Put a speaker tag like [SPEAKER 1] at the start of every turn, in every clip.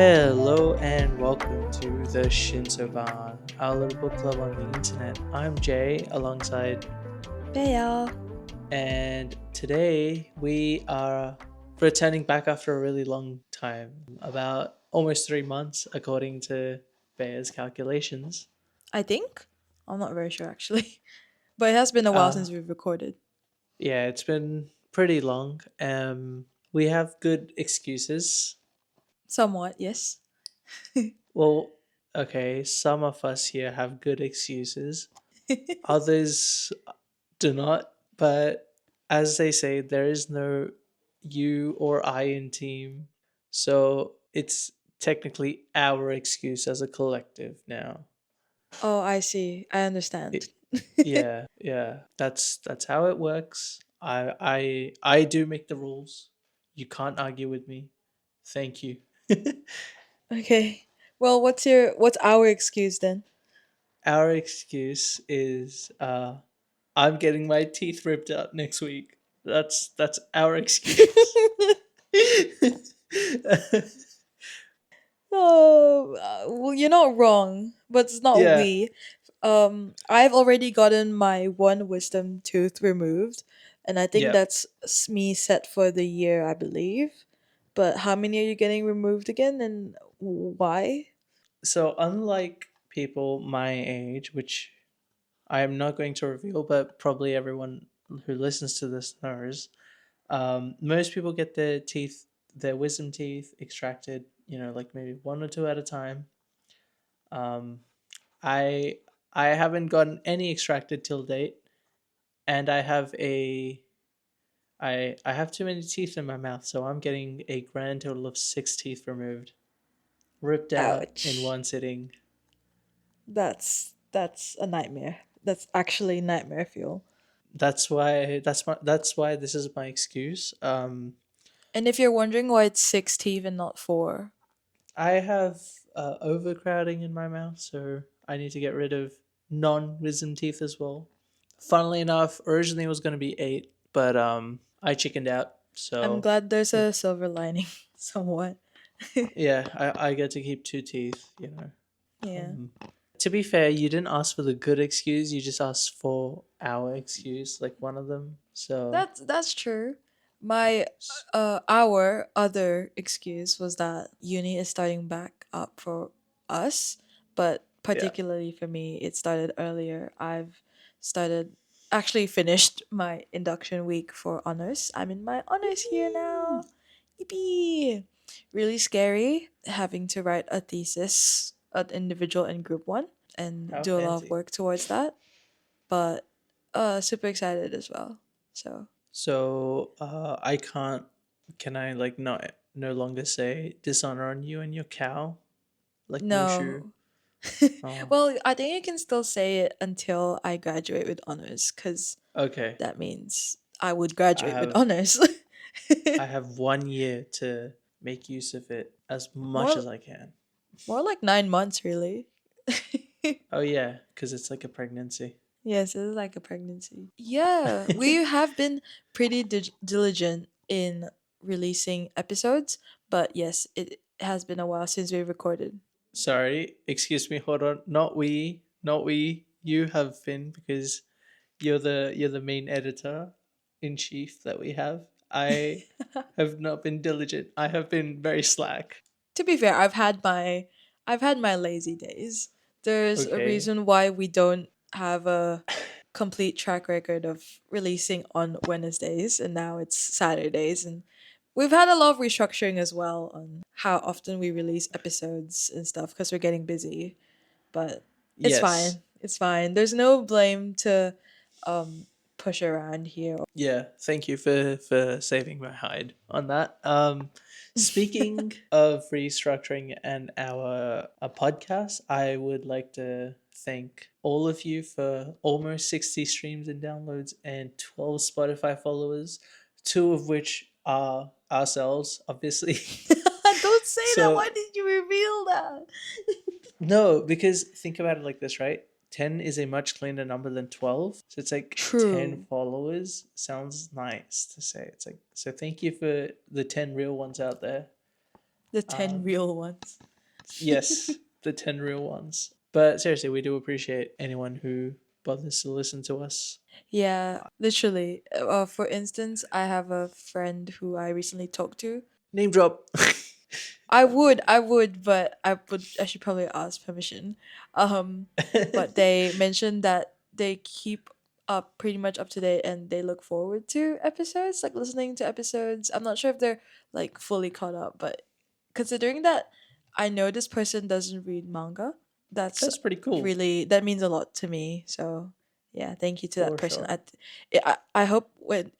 [SPEAKER 1] Hello and welcome to the Shinsōban, our little book club on the internet. I'm Jay alongside,
[SPEAKER 2] Benio.
[SPEAKER 1] and today we are returning back after a really long time, about almost 3 months according to Bear's calculations.
[SPEAKER 2] I think. I'm not very sure actually. But it has been a while
[SPEAKER 1] Uh,
[SPEAKER 2] since we've recorded.
[SPEAKER 1] yeah, it's been pretty long. We have good excuses.
[SPEAKER 2] Somewhat, yes.
[SPEAKER 1] Well, okay, some of us here have good excuses. Others do not, but as they say, there is no you or I in team. So it's technically our excuse as a collective now.
[SPEAKER 2] Oh, I see. I understand.
[SPEAKER 1] It, yeah. That's how it works. I do make the rules. You can't argue with me. Thank you.
[SPEAKER 2] Okay. Well, what's our excuse then?
[SPEAKER 1] Our excuse is I'm getting my teeth ripped out next week. That's our excuse.
[SPEAKER 2] Oh, well, you're not wrong, but it's not
[SPEAKER 1] Yeah,
[SPEAKER 2] we. I've already gotten my one wisdom tooth removed, and I think
[SPEAKER 1] yeah.
[SPEAKER 2] that's me set for the year, I believe. But how many are you getting removed again, and why?
[SPEAKER 1] So unlike people my age, which I am not going to reveal, but probably everyone who listens to this knows, most people get their wisdom teeth extracted. Like maybe one or two at a time. Um, I I haven't gotten any extracted till date, and I have too many teeth in my mouth, so I'm getting a grand total of 6 teeth removed, ripped out in
[SPEAKER 2] Ouch.
[SPEAKER 1] one sitting.
[SPEAKER 2] That's a nightmare. That's actually nightmare fuel.
[SPEAKER 1] That's why this is my excuse.
[SPEAKER 2] And if you're wondering why it's 6 teeth and not four,
[SPEAKER 1] I have overcrowding in my mouth, so I need to get rid of non-wisdom teeth as well. Funnily enough, originally it was going to be 8, but I chickened out.
[SPEAKER 2] I'm
[SPEAKER 1] So
[SPEAKER 2] glad there's a silver lining somewhat.
[SPEAKER 1] yeah, I get to keep 2 teeth.
[SPEAKER 2] Yeah.
[SPEAKER 1] Um, to be fair, you didn't ask for the good excuse. You just asked for our excuse, like one of them. So
[SPEAKER 2] That's true. My our other excuse was that uni is starting back up for us, but
[SPEAKER 1] yeah.
[SPEAKER 2] particularly for me, it started earlier. I've started actually finished my induction week for honors. I'm in my honors year now. Yippee! Really scary having to write a thesis, an individual and group one, and
[SPEAKER 1] How
[SPEAKER 2] do a lot of
[SPEAKER 1] fancy.
[SPEAKER 2] work towards that. But super excited as well. So
[SPEAKER 1] So I can't. Can I like not no longer say dishonor on you and your cow like Mushu?
[SPEAKER 2] no.
[SPEAKER 1] Oh,
[SPEAKER 2] Well, I think you can still say it until I graduate with honors, because
[SPEAKER 1] okay.
[SPEAKER 2] that means I would
[SPEAKER 1] I
[SPEAKER 2] graduate with
[SPEAKER 1] have
[SPEAKER 2] honors.
[SPEAKER 1] I have 1 year to make use of it as much
[SPEAKER 2] more
[SPEAKER 1] as I can.
[SPEAKER 2] more like 9 months, really.
[SPEAKER 1] Oh yeah, because it's like a pregnancy.
[SPEAKER 2] Yes, it is like a pregnancy. Yeah, we have been pretty diligent in releasing episodes, but yes, it has been a while since we recorded.
[SPEAKER 1] Sorry, excuse me. Hold on. Not we. You have been because you're the main editor in chief that we have. I have not been diligent. I have been very slack.
[SPEAKER 2] To be fair, I've had my lazy days. There's a
[SPEAKER 1] Okay.
[SPEAKER 2] reason why we don't have a complete track record of releasing on Wednesdays and now it's Saturdays, and we've had a lot of restructuring as well on how often we release episodes and stuff because we're getting busy. But it's
[SPEAKER 1] Yes.
[SPEAKER 2] fine. It's fine. There's no blame to um push around here.
[SPEAKER 1] Yeah. Thank you for saving my hide on that. Speaking of restructuring and our a podcast, I would like to thank all of you for almost 60 streams and downloads and 12 Spotify followers, two of which are ourselves, obviously.
[SPEAKER 2] Don't say that.
[SPEAKER 1] So
[SPEAKER 2] Why did you reveal that?
[SPEAKER 1] no, because think about it like this, right? 10 is a much cleaner number than 12. So it's like 10
[SPEAKER 2] True.
[SPEAKER 1] followers sounds nice to say. It's like, so thank you for the 10 real ones out there.
[SPEAKER 2] The 10 real ones.
[SPEAKER 1] Yes, the 10 real ones. But seriously, we do appreciate anyone who bothers to listen to us.
[SPEAKER 2] Yeah, literally. For instance, I have a friend who I recently talked to.
[SPEAKER 1] Name drop.
[SPEAKER 2] But I should probably ask permission. Um, but they mentioned that they keep up pretty much up to date and they look forward to episodes, like listening to episodes. I'm not sure if they're like fully caught up, but considering that I know this person doesn't read manga, that's
[SPEAKER 1] That's pretty cool.
[SPEAKER 2] really that means a lot to me. So yeah, thank you to that
[SPEAKER 1] For
[SPEAKER 2] person.
[SPEAKER 1] sure.
[SPEAKER 2] I hope when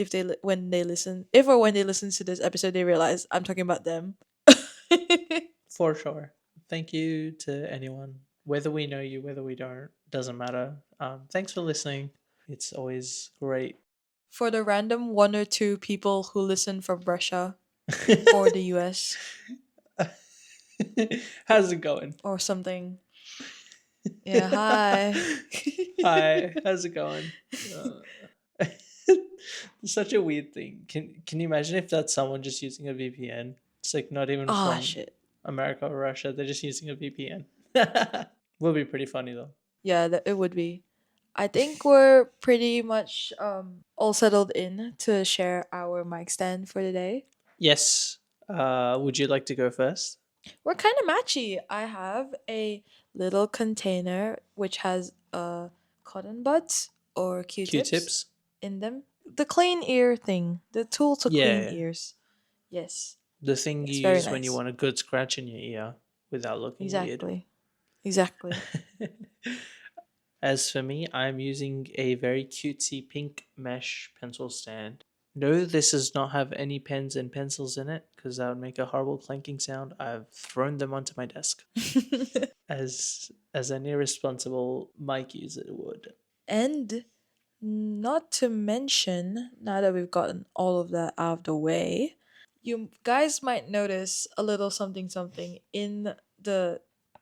[SPEAKER 2] they listen, if or when they listen to this episode, they realize I'm talking about them.
[SPEAKER 1] For sure. Thank you to anyone. Whether we know you, whether we don't, doesn't matter. Thanks for listening. It's always great.
[SPEAKER 2] For the random one or two people who listen from Russia or the US
[SPEAKER 1] How's it going?
[SPEAKER 2] or something. Yeah, hi.
[SPEAKER 1] Hi, how's it going? Such a weird thing. Can you imagine if that's someone just using a VPN? It's like not even
[SPEAKER 2] Ah,
[SPEAKER 1] from
[SPEAKER 2] shit.
[SPEAKER 1] America or Russia. They're just using a VPN. Will be pretty funny though.
[SPEAKER 2] Yeah, it would be. I think we're pretty much all settled in to share our mic stand for the day.
[SPEAKER 1] Yes. Would you like to go first?
[SPEAKER 2] We're kind of matchy. I have a little container which has cotton buds or Q-tips
[SPEAKER 1] Q-tips.
[SPEAKER 2] in them. The clean ear thing, the tool to clean
[SPEAKER 1] Yeah.
[SPEAKER 2] ears. Yes,
[SPEAKER 1] The thing
[SPEAKER 2] it's
[SPEAKER 1] you
[SPEAKER 2] very
[SPEAKER 1] use when you
[SPEAKER 2] nice.
[SPEAKER 1] want a good scratch in your ear without looking
[SPEAKER 2] Exactly. Exactly.
[SPEAKER 1] weird. As for me, I'm using a very cutesy pink mesh pencil stand. No, this does not have any pens and pencils in it because that would make a horrible clanking sound. I've thrown them onto my desk as an irresponsible mic user would.
[SPEAKER 2] And not to mention, now that we've gotten all of that out of the way, you guys might notice a little something something in the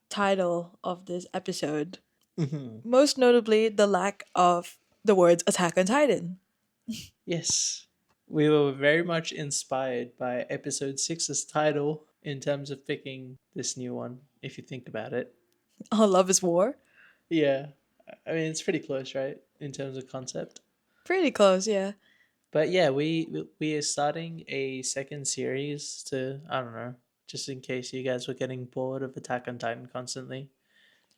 [SPEAKER 2] title of this episode.
[SPEAKER 1] Mhm.
[SPEAKER 2] Most notably, the lack of the words Attack on Titan.
[SPEAKER 1] Yes, we were very much inspired by episode 6's title in terms of picking this new one, if you think about it.
[SPEAKER 2] Oh, Love is War.
[SPEAKER 1] Yeah, I mean, it's pretty close, right, in terms of concept.
[SPEAKER 2] Pretty close, yeah.
[SPEAKER 1] But yeah, we are starting a second series to, I don't know, just in case you guys were getting bored of Attack on Titan constantly.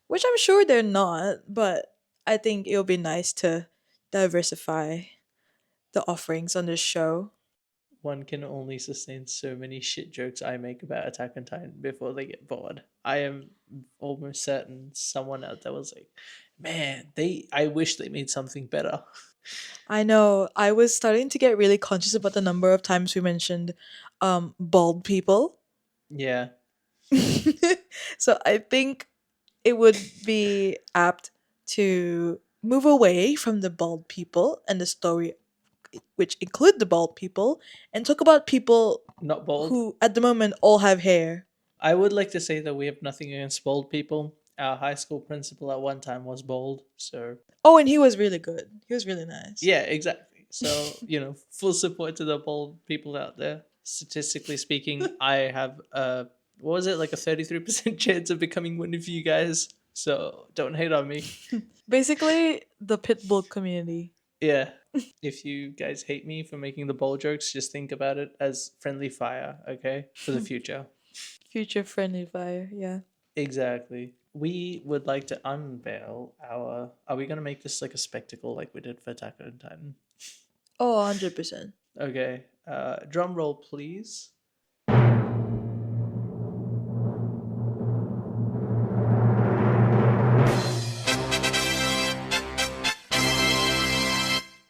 [SPEAKER 2] Which I'm sure they're not, but I think it'll be nice to diversify the offerings on this show.
[SPEAKER 1] One can only sustain so many shit jokes I make about Attack on Titan before they get bored. I am almost certain someone out there was like, "Man, I wish they made something better."
[SPEAKER 2] I know. I was starting to get really conscious about the number of times we mentioned bald people.
[SPEAKER 1] Yeah.
[SPEAKER 2] So I think it would be apt to move away from the bald people and the story which include the bald people and talk about people
[SPEAKER 1] Not bold.
[SPEAKER 2] who at the moment all have hair.
[SPEAKER 1] I would like to say that we have nothing against bold people. Our high school principal at one time was bold, so
[SPEAKER 2] Oh, and he was really good. He was really nice.
[SPEAKER 1] yeah, exactly. So, full support to the bold people out there. Statistically speaking, I have what was it, like a 33% chance of becoming one of you guys. So don't hate on me.
[SPEAKER 2] Basically, the pitbull community.
[SPEAKER 1] Yeah. If you guys hate me for making the bold jokes, just think about it as friendly fire, okay? For the future.
[SPEAKER 2] Future friendly fire, yeah.
[SPEAKER 1] Exactly. We would like to unveil our. Are we going to make this like a spectacle like we did for Attack on Titan?
[SPEAKER 2] Oh, 100%.
[SPEAKER 1] Okay. Drum roll, please.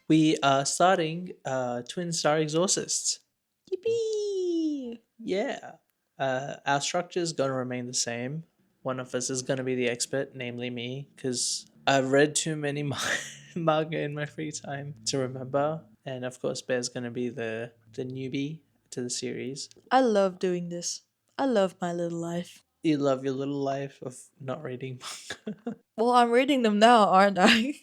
[SPEAKER 1] We are starting Twin Star Exorcists.
[SPEAKER 2] Yippee!
[SPEAKER 1] Yeah. Our structure is going to remain the same. One of us is going to be the expert, namely me, because I've read too many manga in my free time to remember. And of course, Bear's going to be the newbie to the series.
[SPEAKER 2] I love doing this. I love my little life.
[SPEAKER 1] You love your little life of not reading manga.
[SPEAKER 2] Well, I'm reading them now, aren't I?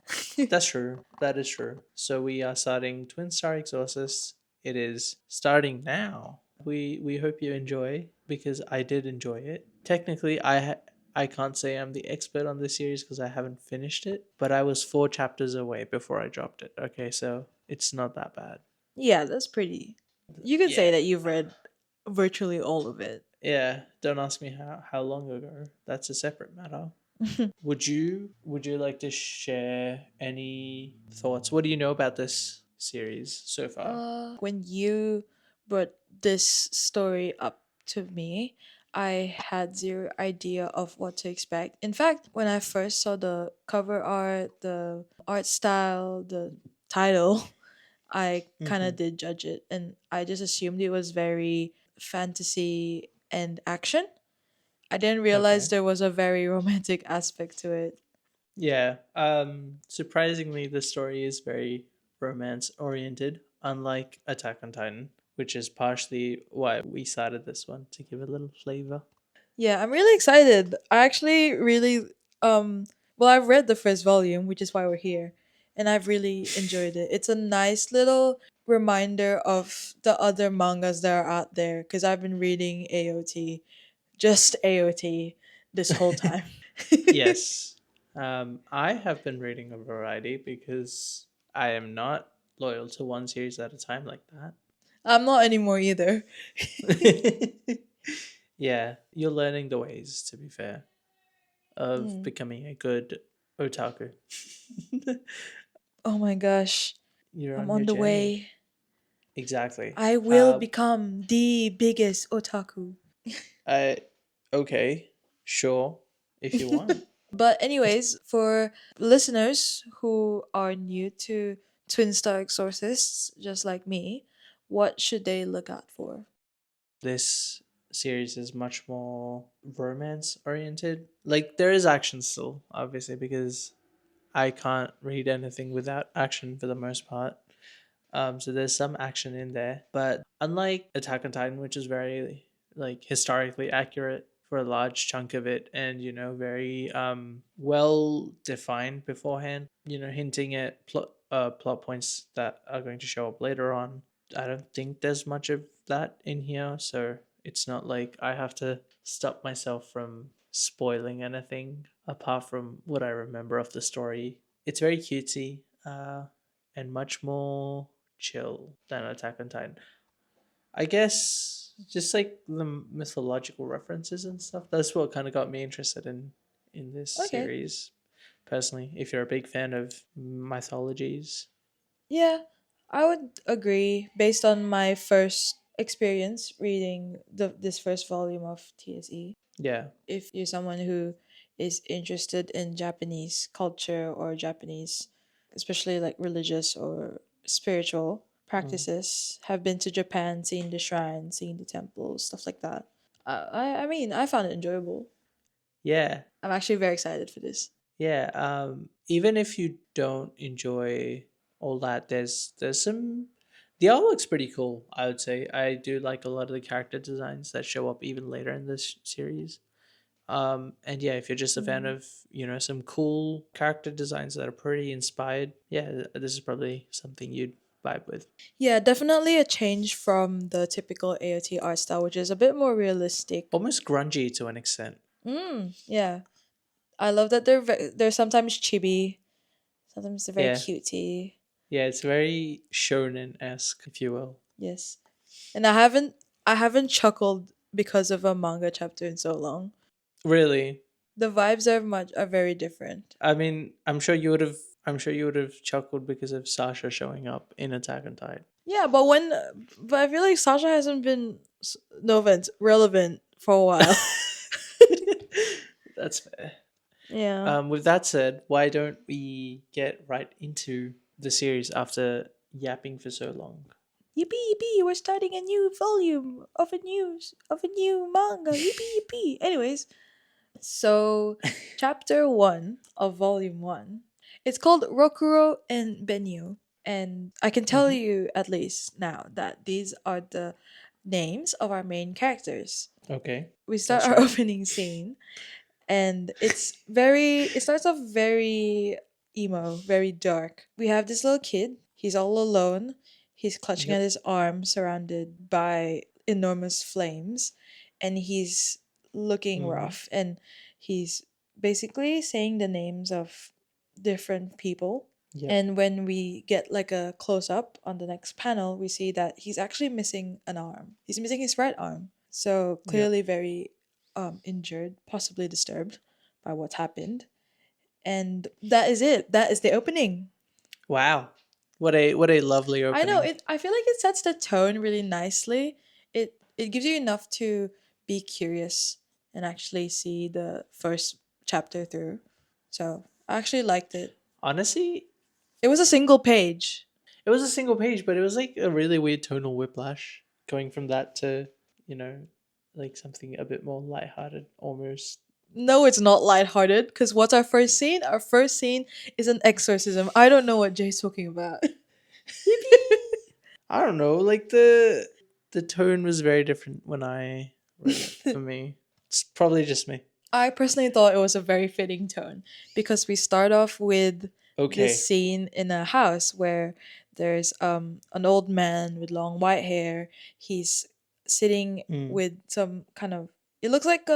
[SPEAKER 1] That's true. That is true. So we are starting Twin Star Exorcists. It is starting now. We hope you enjoy, because I did enjoy it. Technically, I can't say I'm the expert on this series because I haven't finished it, but I was 4 chapters away before I dropped it. Okay, so it's not that bad.
[SPEAKER 2] Yeah, that's pretty. You could say
[SPEAKER 1] Yeah.
[SPEAKER 2] that you've read virtually all of it.
[SPEAKER 1] Yeah, don't ask me how long ago. That's a separate matter. Would you like to share any thoughts? What do you know about this series so far?
[SPEAKER 2] When you brought this story up to me, I had zero idea of what to expect. In fact, when I first saw the cover art, the art style, the title, I kind
[SPEAKER 1] Mm-hmm.
[SPEAKER 2] of did judge it, and I just assumed it was very fantasy and action. I didn't realize
[SPEAKER 1] Okay.
[SPEAKER 2] there was a very romantic aspect to it.
[SPEAKER 1] Yeah. Surprisingly, the story is very romance oriented, unlike Attack on Titan, which is partially why we started this one, to give a little flavor.
[SPEAKER 2] Yeah, I'm really excited. I actually really well, I've read the first volume, which is why we're here, and I've really enjoyed it. It's a nice little reminder of the other mangas that are out there because I've been reading AOT, just AOT this whole time.
[SPEAKER 1] Yes. I have been reading a variety because I am not loyal to one series at a time like
[SPEAKER 2] I'm not anymore either.
[SPEAKER 1] that. Yeah, you're learning the ways, to be fair, of
[SPEAKER 2] Mm.
[SPEAKER 1] becoming a good otaku.
[SPEAKER 2] Oh my gosh,
[SPEAKER 1] You're
[SPEAKER 2] I'm
[SPEAKER 1] on your
[SPEAKER 2] on the
[SPEAKER 1] journey.
[SPEAKER 2] way.
[SPEAKER 1] Exactly.
[SPEAKER 2] I will become the biggest otaku.
[SPEAKER 1] I okay, sure, if you want.
[SPEAKER 2] But anyways, for listeners who are new to Twin Star Exorcists, just like me, what should they look out for?
[SPEAKER 1] This series is much more romance oriented. Like there is action still, obviously, because I can't read anything without action for the most part. So there's some action in there, but unlike Attack on Titan, which is very like historically accurate for a large chunk of it, and very well defined beforehand, hinting at plot points that are going to show up later on. I don't think there's much of that in here, so it's not like I have to stop myself from spoiling anything apart from what I remember of the story. It's very cutesy, and much more chill than Attack on Titan. I guess just like the mythological references and stuff. That's what kind of got me interested in this
[SPEAKER 2] Okay.
[SPEAKER 1] series. Personally, if you're a big fan of mythologies,
[SPEAKER 2] Yeah, I would agree based on my first experience reading this first volume of TSE.
[SPEAKER 1] yeah.
[SPEAKER 2] If you're someone who is interested in Japanese culture or Japanese, especially like religious or spiritual
[SPEAKER 1] Mm.
[SPEAKER 2] practices, have been to Japan, seen the shrine, seen the temples, stuff like that. I mean, I found it enjoyable.
[SPEAKER 1] Yeah,
[SPEAKER 2] I'm actually very excited for this.
[SPEAKER 1] yeah. Even if you don't enjoy all that, there's some. The artwork's pretty cool. I would say I do like a lot of the character designs that show up even later in this series. And yeah, if you're just a fan
[SPEAKER 2] Mm.
[SPEAKER 1] of some cool character designs that are pretty inspired, yeah, this is probably something you'd vibe with.
[SPEAKER 2] Yeah, definitely a change from the typical AOT art style, which is a bit more realistic.
[SPEAKER 1] Almost grungy to an extent.
[SPEAKER 2] Yeah, I love that they're sometimes chibi, sometimes they're very
[SPEAKER 1] Yeah,
[SPEAKER 2] cutesy.
[SPEAKER 1] yeah, it's very shonen esque, if you will.
[SPEAKER 2] Yes, and I haven't chuckled because of a manga chapter in so long.
[SPEAKER 1] Really,
[SPEAKER 2] The vibes are very different.
[SPEAKER 1] I mean, I'm sure you would have. I'm sure you would have chuckled because of Sasha showing up in Attack on Titan.
[SPEAKER 2] Yeah, but I feel like Sasha hasn't been no offense relevant for a while.
[SPEAKER 1] That's fair.
[SPEAKER 2] Yeah.
[SPEAKER 1] With that said, why don't we get right into the series after yapping for so long?
[SPEAKER 2] Yippee yippee! We're starting a new volume of a new manga. Yippee yippee! Anyways, so chapter 1 of volume 1. It's called Rokuro and Benio, and I can tell
[SPEAKER 1] Hmm.
[SPEAKER 2] you at least now that these are the names of our main characters.
[SPEAKER 1] Okay,
[SPEAKER 2] We start
[SPEAKER 1] that's
[SPEAKER 2] our
[SPEAKER 1] right.
[SPEAKER 2] opening scene, and it starts off very emo, very dark. We have this little kid. He's all alone. He's clutching at
[SPEAKER 1] Yep.
[SPEAKER 2] his arm, surrounded by enormous flames, and he's looking
[SPEAKER 1] Mm-hmm.
[SPEAKER 2] rough, and he's basically saying the names of different people.
[SPEAKER 1] Yep.
[SPEAKER 2] And when we get like a close up on the next panel, we see that he's actually missing an arm. He's missing his right arm. So
[SPEAKER 1] Yep.
[SPEAKER 2] clearly very injured, possibly disturbed by what's happened. And that is it. That is the opening.
[SPEAKER 1] Wow. What a lovely
[SPEAKER 2] I know
[SPEAKER 1] opening.
[SPEAKER 2] it. I feel like it sets the tone really nicely. It gives you enough to be curious and actually see the first chapter through. So I actually liked it.
[SPEAKER 1] Honestly,
[SPEAKER 2] It was a single page.
[SPEAKER 1] it was a single page, but it was like a really weird tonal whiplash going from that to, you know, like something a bit more lighthearted almost.
[SPEAKER 2] No, it's not lighthearted. Because what's our first scene? Our first scene is an exorcism. I don't know what Jay's talking about.
[SPEAKER 1] Yippee! I don't know, like the tone was very different when I read it for me. It's probably just me.
[SPEAKER 2] I personally thought it was a very fitting tone because we start off with
[SPEAKER 1] Okay.
[SPEAKER 2] this scene in a house where there's an old man with long white hair. He's sitting
[SPEAKER 1] Mm.
[SPEAKER 2] with some kind of, it looks like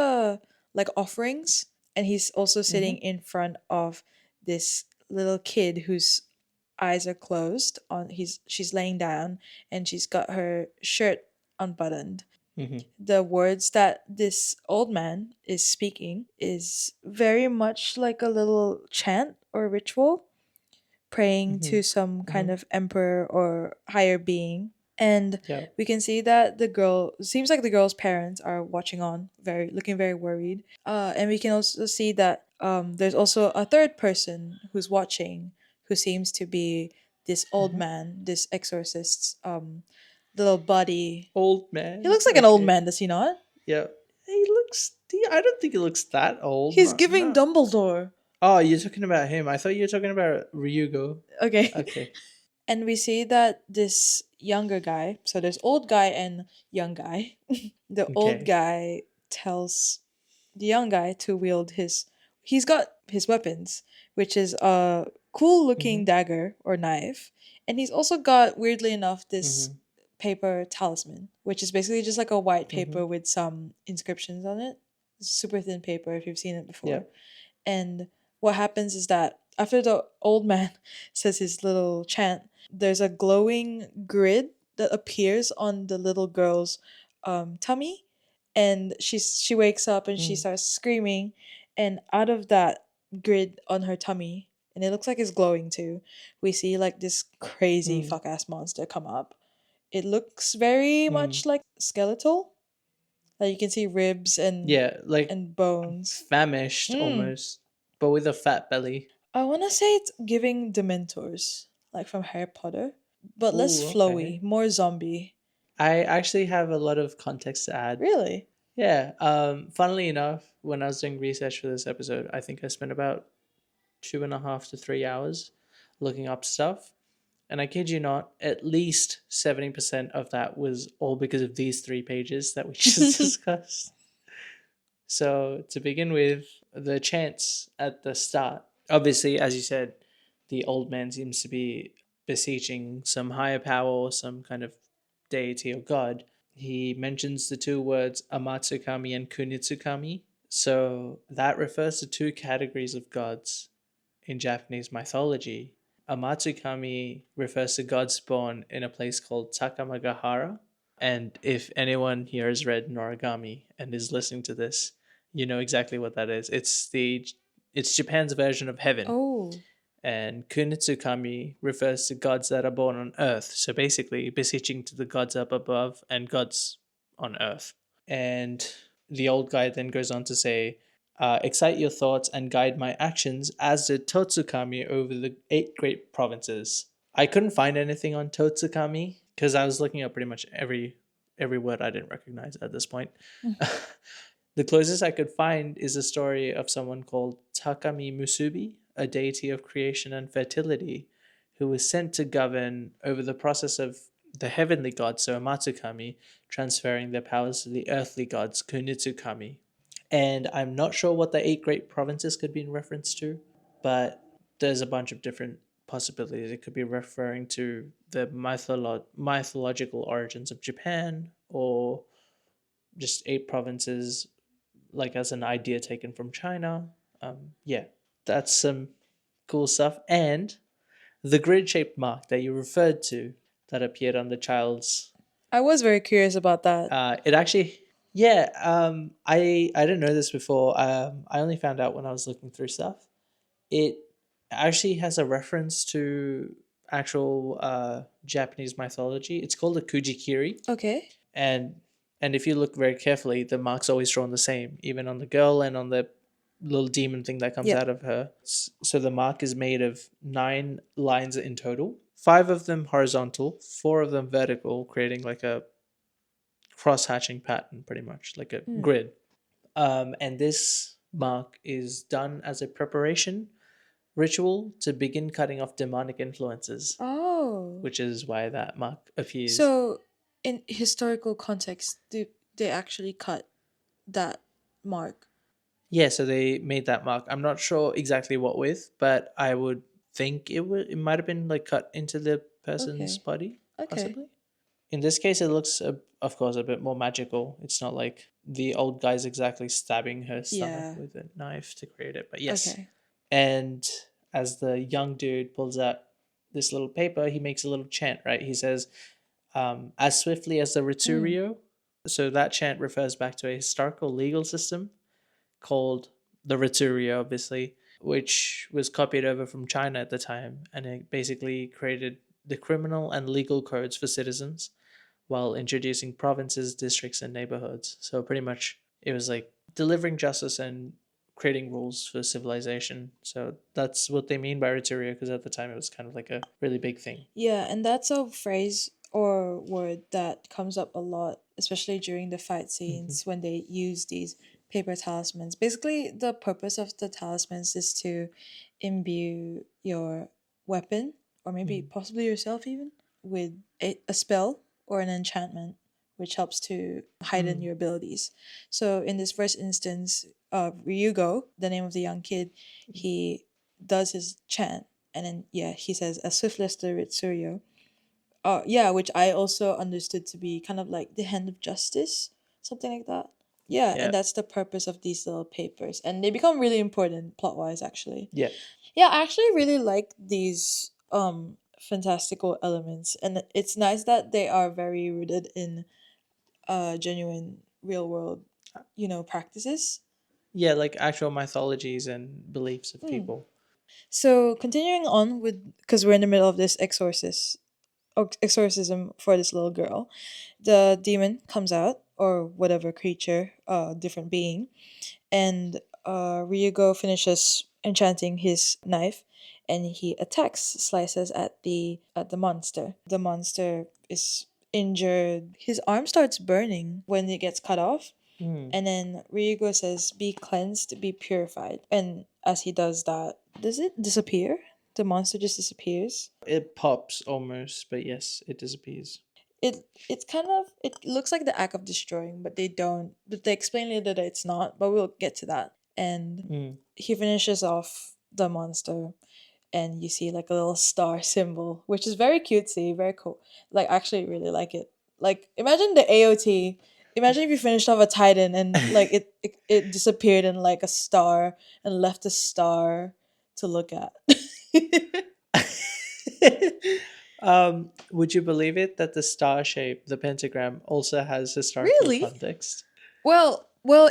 [SPEAKER 2] offerings, and he's also
[SPEAKER 1] Mm-hmm.
[SPEAKER 2] sitting in front of this little kid whose eyes are closed. On he's She's laying down, and she's got her shirt unbuttoned.
[SPEAKER 1] Mm-hmm.
[SPEAKER 2] The words that this old man is speaking is very much like a little chant or ritual, praying
[SPEAKER 1] Mm-hmm.
[SPEAKER 2] to some
[SPEAKER 1] Mm-hmm.
[SPEAKER 2] kind of emperor or higher being. And
[SPEAKER 1] Yeah.
[SPEAKER 2] we can see that the girl, seems like the girl's parents are watching on, very looking very worried. And we can also see that there's also a third person who's watching, who seems to be this old
[SPEAKER 1] Mm-hmm.
[SPEAKER 2] man, this exorcist's little buddy.
[SPEAKER 1] Old
[SPEAKER 2] He
[SPEAKER 1] man.
[SPEAKER 2] looks like an old
[SPEAKER 1] Okay.
[SPEAKER 2] man, does he not?
[SPEAKER 1] Yeah. He looks. I don't think he looks that old.
[SPEAKER 2] He's
[SPEAKER 1] Not.
[SPEAKER 2] giving
[SPEAKER 1] Not.
[SPEAKER 2] Dumbledore.
[SPEAKER 1] Oh, you're talking about him. I thought you were talking about Ryugo.
[SPEAKER 2] Okay.
[SPEAKER 1] Okay.
[SPEAKER 2] And we see that this younger guy, so there's old guy and young guy. The old
[SPEAKER 1] Okay.
[SPEAKER 2] guy tells the young guy to wield he's got his weapons, which is a cool
[SPEAKER 1] Mm-hmm.
[SPEAKER 2] looking dagger or knife. And he's also got, weirdly enough, this
[SPEAKER 1] Mm-hmm.
[SPEAKER 2] paper talisman, which is basically just like a white
[SPEAKER 1] Mm-hmm.
[SPEAKER 2] paper with some inscriptions on it. Super thin paper if you've seen it before.
[SPEAKER 1] Yep.
[SPEAKER 2] And what happens is that after the old man says his little chant, there's a glowing grid that appears on the little girl's tummy, and she wakes up and she
[SPEAKER 1] Mm.
[SPEAKER 2] starts screaming, and out of that grid on her tummy, and it looks like it's glowing too, we see like this crazy
[SPEAKER 1] Mm.
[SPEAKER 2] fuck ass monster come up. It looks very
[SPEAKER 1] Mm.
[SPEAKER 2] much like skeletal. Like you can see ribs
[SPEAKER 1] Yeah, like
[SPEAKER 2] and bones.
[SPEAKER 1] famished
[SPEAKER 2] Mm.
[SPEAKER 1] almost, but with a fat belly.
[SPEAKER 2] I want to say it's giving Dementors, like from Harry Potter, but less
[SPEAKER 1] Ooh, okay.
[SPEAKER 2] flowy, more zombie.
[SPEAKER 1] I actually have a lot of context to add.
[SPEAKER 2] Really?
[SPEAKER 1] Yeah. Funnily enough, when I was doing research for this episode, I think I spent about 2.5 to 3 hours looking up stuff. And I kid you not, at least 70% of that was all because of these 3 pages that we just discussed. So, to begin with, the chants at the start. Obviously, as you said, the old man seems to be beseeching some higher power or some kind of deity or god. He mentions the two words Amatsukami and Kunitsukami. So, that refers to two categories of gods in Japanese mythology. Amatsukami refers to gods born in a place called Takamagahara. And if anyone here has read Noragami and is listening to this, you know exactly what that is. It's Japan's version of heaven.
[SPEAKER 2] Oh.
[SPEAKER 1] And Kunitsukami refers to gods that are born on earth. So basically beseeching to the gods up above and gods on earth. And the old guy then goes on to say, excite your thoughts and guide my actions as did Totsukami over the 8 great provinces. I couldn't find anything on Totsukami because I was looking up pretty much every word I didn't recognize at this point. The closest I could find is a story of someone called Takami Musubi, a deity of creation and fertility, who was sent to govern over the process of the heavenly gods, so Amatsukami, transferring their powers to the earthly gods, Kunitsukami. And I'm not sure what the 8 great provinces could be in reference to, but there's a bunch of different possibilities. It could be referring to the mythological origins of Japan, or just 8 provinces, like as an idea taken from China. Yeah, that's some cool stuff. And the grid shaped mark that you referred to that appeared on the child's,
[SPEAKER 2] I was very curious about that.
[SPEAKER 1] it actually, yeah, I didn't know this before. I only found out when I was looking through stuff. It actually has a reference to actual Japanese mythology. It's called a kujikiri,
[SPEAKER 2] Okay.
[SPEAKER 1] and if you look very carefully, the mark's always drawn the same, even on the girl and on the little demon thing that comes
[SPEAKER 2] Yeah.
[SPEAKER 1] out of her. So the mark is made of 9 lines in total. 5 of them horizontal, 4 of them vertical, creating like a cross hatching pattern, pretty much like a
[SPEAKER 2] Hmm.
[SPEAKER 1] grid. And this mark is done as a preparation ritual to begin cutting off demonic influences,
[SPEAKER 2] Oh.
[SPEAKER 1] which is why that mark appears.
[SPEAKER 2] So, in historical context, do they actually cut that mark?
[SPEAKER 1] Yeah, so they made that mark. I'm not sure exactly what with, but I would think it might have been like cut into the person's
[SPEAKER 2] Okay.
[SPEAKER 1] body,
[SPEAKER 2] Okay.
[SPEAKER 1] possibly. In this case, it looks, of course, a bit more magical. It's not like the old guy's exactly stabbing her stomach
[SPEAKER 2] Yeah.
[SPEAKER 1] with a knife to create it, but yes.
[SPEAKER 2] Okay.
[SPEAKER 1] And as the young dude pulls out this little paper, he makes a little chant, right? He says, as swiftly as the
[SPEAKER 2] Hmm.
[SPEAKER 1] Ritsurio. So that chant refers back to a historical legal system called the Ritsurio, obviously, which was copied over from China at the time. And it basically created the criminal and legal codes for citizens while introducing provinces, districts, and neighborhoods. So pretty much it was like delivering justice and creating rules for civilization. So that's what they mean by Ritsurio, because at the time it was kind of like a really big thing.
[SPEAKER 2] Yeah, and that's a phrase or word that comes up a lot, especially during the fight
[SPEAKER 1] Mhm.
[SPEAKER 2] scenes when they use these paper talismans. Basically, the purpose of the talismans is to imbue your weapon, or maybe
[SPEAKER 1] Mhm.
[SPEAKER 2] possibly yourself even, with a spell or an enchantment, which helps to heighten
[SPEAKER 1] Mm.
[SPEAKER 2] your abilities. So, in this first instance, Ryugo, the name of the young kid, he does his chant and then yeah, he says as swiftly as the Ritsurio. Yeah, which I also understood to be kind of like the hand of justice, something like that. Yeah,
[SPEAKER 1] Yeah.
[SPEAKER 2] and that's the purpose of these little papers, and they become really important plot wise. Actually,
[SPEAKER 1] Yeah.
[SPEAKER 2] yeah, I actually really like these fantastical elements, and it's nice that they are very rooted in genuine real world, practices.
[SPEAKER 1] Yeah, like actual mythologies and beliefs of
[SPEAKER 2] Hmm.
[SPEAKER 1] people.
[SPEAKER 2] So continuing on with, because we're in the middle of this exorcism for this little girl, the demon comes out, or whatever creature, different being, and Ryugo finishes enchanting his knife, and he attacks, slices at the monster. The monster is injured. His arm starts burning when it gets cut off,
[SPEAKER 1] Mm.
[SPEAKER 2] and then Ryugo says, "Be cleansed, be purified." And as he does that, does it disappear? The monster just disappears.
[SPEAKER 1] It pops almost, but yes, it disappears.
[SPEAKER 2] It's kind of, it looks like the act of destroying, but they don't. But they explain later that it's not. But we'll get to that. And
[SPEAKER 1] Mm.
[SPEAKER 2] he finishes off the monster, and you see like a little star symbol, which is very cutesy, very cool. Like I actually really like it. Like imagine the AOT. Imagine if you finished off a Titan and like it disappeared in like a star and left a star to look at.
[SPEAKER 1] Would you believe it that the star shape, the pentagram, also has historical
[SPEAKER 2] Really?
[SPEAKER 1] context?
[SPEAKER 2] Well,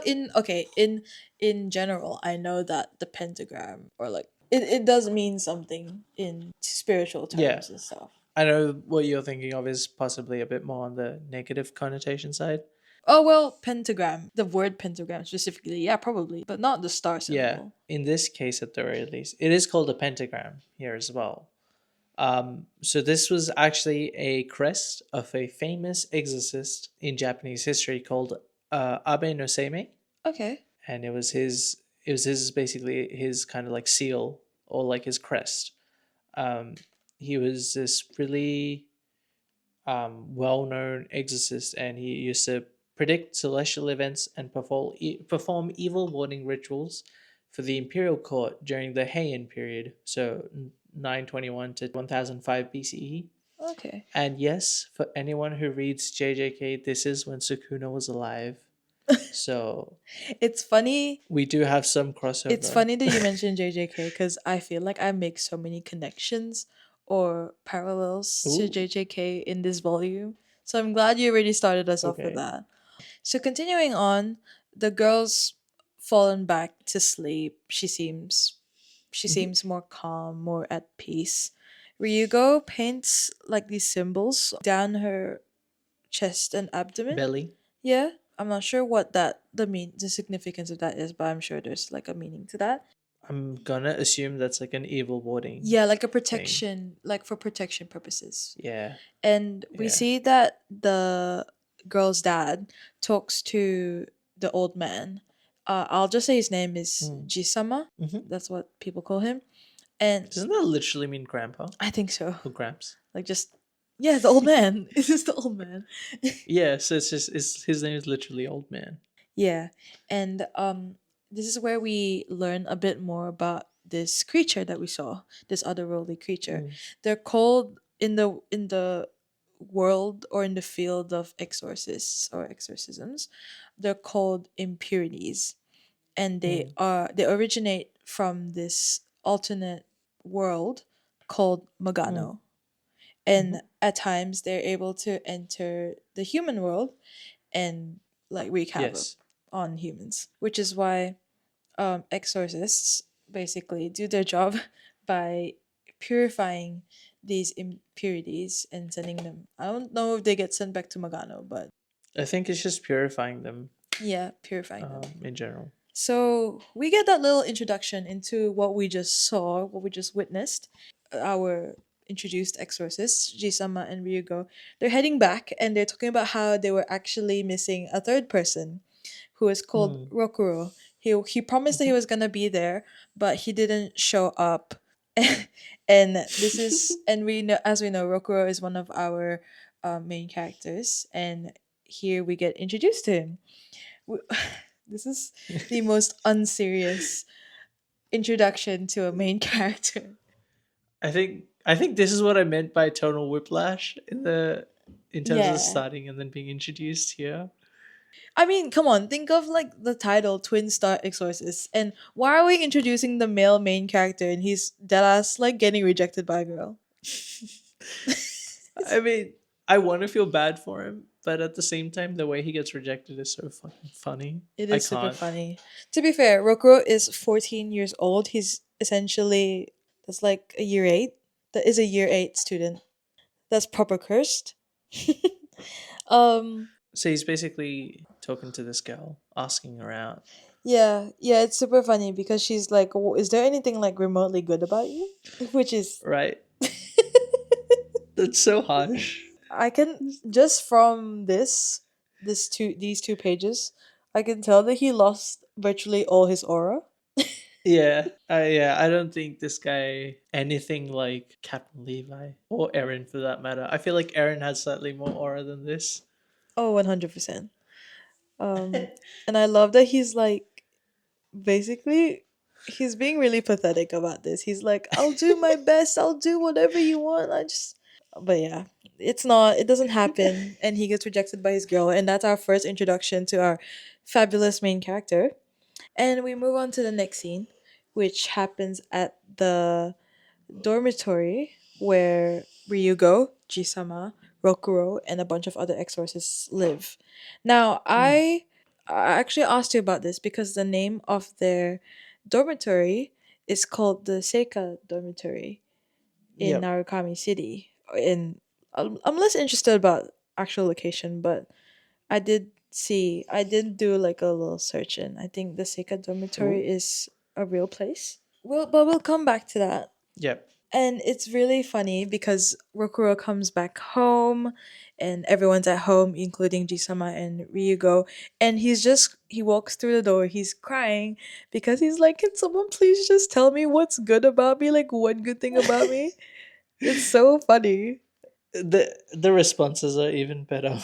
[SPEAKER 2] in okay, in general, I know that the pentagram, or like it does mean something in spiritual
[SPEAKER 1] Yeah,
[SPEAKER 2] terms and stuff.
[SPEAKER 1] I know what you're thinking of is possibly a bit more on the negative connotation side.
[SPEAKER 2] Oh well, pentagram. The word pentagram specifically, yeah, probably, but not the star
[SPEAKER 1] Yeah,
[SPEAKER 2] symbol.
[SPEAKER 1] in this case, at the very least, it is called a pentagram here as well. So this was actually a crest of a famous exorcist in Japanese history called Abe no Seimei,
[SPEAKER 2] Okay.
[SPEAKER 1] and it was his basically his kind of like seal or like his crest. Um, he was this really well-known exorcist, and he used to predict celestial events and perform evil warning rituals for the imperial court during the Heian period, so 921 to 1005 BCE.
[SPEAKER 2] Okay.
[SPEAKER 1] And yes, for anyone who reads JJK, this is when Sukuna was alive. So
[SPEAKER 2] It's funny.
[SPEAKER 1] we do have some
[SPEAKER 2] It's
[SPEAKER 1] crossover.
[SPEAKER 2] funny that you mentioned JJK because I feel like I make so many connections or parallels to
[SPEAKER 1] Ooh,
[SPEAKER 2] JJK in this volume. So I'm glad you already started us off with
[SPEAKER 1] okay.
[SPEAKER 2] that. So continuing on, the girl's fallen back to sleep. She
[SPEAKER 1] Hmm.
[SPEAKER 2] seems more calm, more at peace. Ryugo paints like these symbols down her chest and abdomen.
[SPEAKER 1] Belly.
[SPEAKER 2] Yeah, I'm not sure what the significance of that is, but I'm sure there's like a meaning to that.
[SPEAKER 1] I'm gonna assume that's like an evil warding
[SPEAKER 2] Yeah, like a
[SPEAKER 1] thing.
[SPEAKER 2] protection, like for protection purposes.
[SPEAKER 1] Yeah,
[SPEAKER 2] And we
[SPEAKER 1] yeah.
[SPEAKER 2] see that the girl's dad talks to the old man. I'll just say his name is
[SPEAKER 1] Mm.
[SPEAKER 2] Jisama.
[SPEAKER 1] Hmm.
[SPEAKER 2] That's what people call him. And
[SPEAKER 1] Doesn't that literally mean grandpa
[SPEAKER 2] I think so.
[SPEAKER 1] or gramps?
[SPEAKER 2] Like just yeah, the old man. It's just the old man.
[SPEAKER 1] Yeah, so it's just his name is literally old man.
[SPEAKER 2] Yeah. And this is where we learn a bit more about this creature that we saw, this otherworldly creature.
[SPEAKER 1] Mm.
[SPEAKER 2] They're called in the world or in the field of exorcists or exorcisms, they're called impurities. And
[SPEAKER 1] Mm.
[SPEAKER 2] they originate from this alternate world called
[SPEAKER 1] Mm.
[SPEAKER 2] Magano.
[SPEAKER 1] Hmm.
[SPEAKER 2] And at times they're able to enter the human world and like wreak havoc
[SPEAKER 1] Yes.
[SPEAKER 2] on humans, which is why exorcists basically do their job by purifying these impurities and sending them. I don't know if they get sent back to Magano, but
[SPEAKER 1] I think it's just purifying them
[SPEAKER 2] yeah, purifying them.
[SPEAKER 1] in general.
[SPEAKER 2] So we get that little introduction into what we just saw, what we just witnessed. Our introduced exorcists, Jisama and Ryugo, they're heading back and they're talking about how they were actually missing a third person who is called
[SPEAKER 1] Mm.
[SPEAKER 2] Rokuro. He promised that he
[SPEAKER 1] Mhm.
[SPEAKER 2] was gonna be there, but he didn't show up. And this is and we know as we know, Rokuro is one of our main characters, and here we get introduced to him. W- This is the most unserious introduction to a main character.
[SPEAKER 1] I think this is what I meant by tonal whiplash in terms of
[SPEAKER 2] Yeah.
[SPEAKER 1] starting and then being introduced here.
[SPEAKER 2] I mean, come on, think of like the title Twin Star Exorcists, and why are we introducing the male main character and he's deadass like getting rejected by a girl?
[SPEAKER 1] I mean, I want to feel bad for him, but at the same time, the way he gets rejected is so fucking funny.
[SPEAKER 2] It
[SPEAKER 1] I
[SPEAKER 2] is super
[SPEAKER 1] can't.
[SPEAKER 2] funny. To be fair, Rokuro is 14 years old. He's essentially that's like a year 8. That is a year 8 student. That's proper cursed. um
[SPEAKER 1] So he's basically talking to this girl, asking her out,
[SPEAKER 2] yeah, yeah, it's super funny because she's like, Is there anything like remotely good about you?" Which is
[SPEAKER 1] right? That's so harsh.
[SPEAKER 2] I can just from these two pages, I can tell that he lost virtually all his aura.
[SPEAKER 1] Yeah, I don't think this guy anything like Captain Levi or Aaron for that matter. I feel like Aaron has slightly more aura than this.
[SPEAKER 2] Oh, 100%. And I love that he's like basically he's being really pathetic about this. He's like, "I'll do my best. I'll do whatever you want. I just." But yeah, it doesn't happen and he gets rejected by his girl, and that's our first introduction to our fabulous main character. And we move on to the next scene, which happens at the dormitory where Ryugo, Jisama, Rokuro, and a bunch of other exorcists live. Now,
[SPEAKER 1] Mm,
[SPEAKER 2] I actually asked you about this because the name of their dormitory is called the Seika Dormitory in
[SPEAKER 1] yep.
[SPEAKER 2] Narukami City. In I'm less interested about actual location, but I did do like a little search, and I think the Seika
[SPEAKER 1] Ooh.
[SPEAKER 2] Dormitory is a real place. But we'll come back to that.
[SPEAKER 1] Yep.
[SPEAKER 2] And it's really funny because Rokuro comes back home and everyone's at home, including Jisama and Ryugo. And he walks through the door, he's crying because he's like, Can someone please just tell me what's good about me? Like, one good thing about me? It's so funny.
[SPEAKER 1] The responses are even better.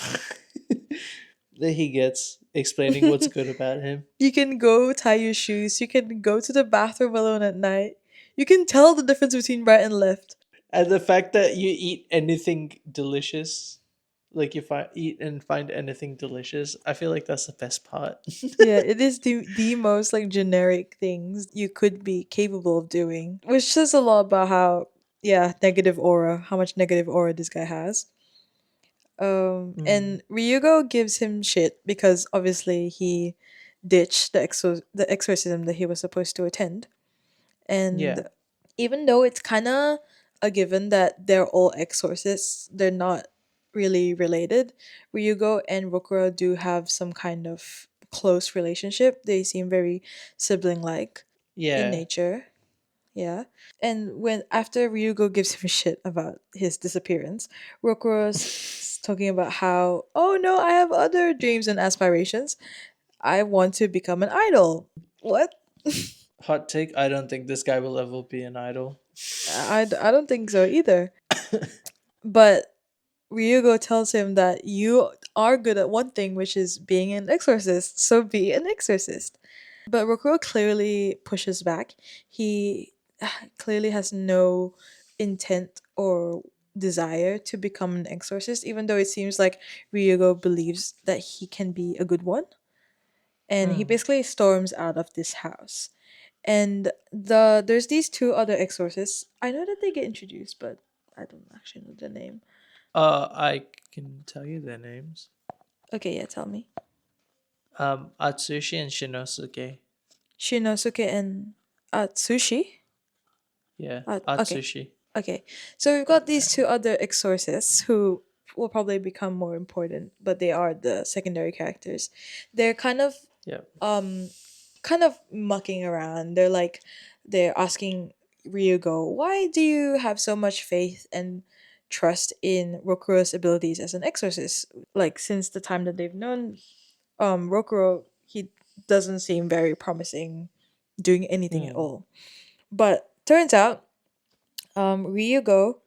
[SPEAKER 1] That he gets explaining what's good about him.
[SPEAKER 2] You can go tie your shoes, you can go to the bathroom alone at night. You can tell the difference between right and left.
[SPEAKER 1] And the fact that you eat anything delicious, like if I eat and find anything delicious, I feel like that's the best part.
[SPEAKER 2] Yeah, it is the most like generic things you could be capable of doing, which says a lot about how, yeah, negative aura, how much negative aura this guy has.
[SPEAKER 1] Mm,
[SPEAKER 2] And Ryugo gives him shit because obviously he ditched the exorcism that he was supposed to attend.
[SPEAKER 1] yeah,
[SPEAKER 2] And even though it's kind of a given that they're all exorcists, they're not really related. Ryugo and Rokuro do have some kind of close relationship. They seem very sibling like in
[SPEAKER 1] yeah.
[SPEAKER 2] nature. Yeah. And when after Ryugo gives him shit about his disappearance, Rokuro's talking about how, oh no, I have other dreams and aspirations. I want to become an idol. What?
[SPEAKER 1] Hot take: I don't think this guy will ever be an idol.
[SPEAKER 2] I don't think so either. But Ryugo tells him that you are good at one thing, which is being an exorcist, so be an exorcist. But Rokuro clearly pushes back. He clearly has no intent or desire to become an exorcist, even though it seems like Ryugo believes that he can be a good one. And he
[SPEAKER 1] Mm.
[SPEAKER 2] basically storms out of this house. And there's these two other exorcists. I know that they get introduced, but I don't actually know the name.
[SPEAKER 1] I can tell you their names.
[SPEAKER 2] Okay, yeah, tell me.
[SPEAKER 1] Atsushi and Shinosuke.
[SPEAKER 2] Shinosuke and Atsushi.
[SPEAKER 1] Yeah,
[SPEAKER 2] Okay,
[SPEAKER 1] Atsushi.
[SPEAKER 2] okay. So we've got these two other exorcists who will probably become more important, but they are the secondary characters. They're
[SPEAKER 1] Yeah.
[SPEAKER 2] um kind of mucking around. They're asking Ryugo, why do you have so much faith and trust in Rokuro's abilities as an exorcist? Like since the time that they've known Rokuro, he doesn't seem very promising doing anything at
[SPEAKER 1] Mm.
[SPEAKER 2] all. But turns out Ryugo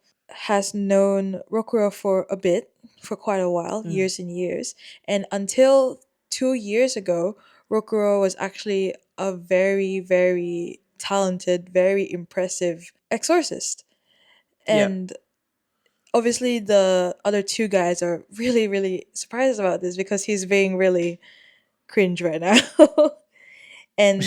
[SPEAKER 2] has known Rokuro for a bit, for quite a while,
[SPEAKER 1] Mm.
[SPEAKER 2] years and years. And until 2 years ago, Rokuro was actually a very, very talented, very impressive exorcist.
[SPEAKER 1] Yeah.
[SPEAKER 2] And obviously, the other two guys are really, really surprised about this because he's being really cringe right now. And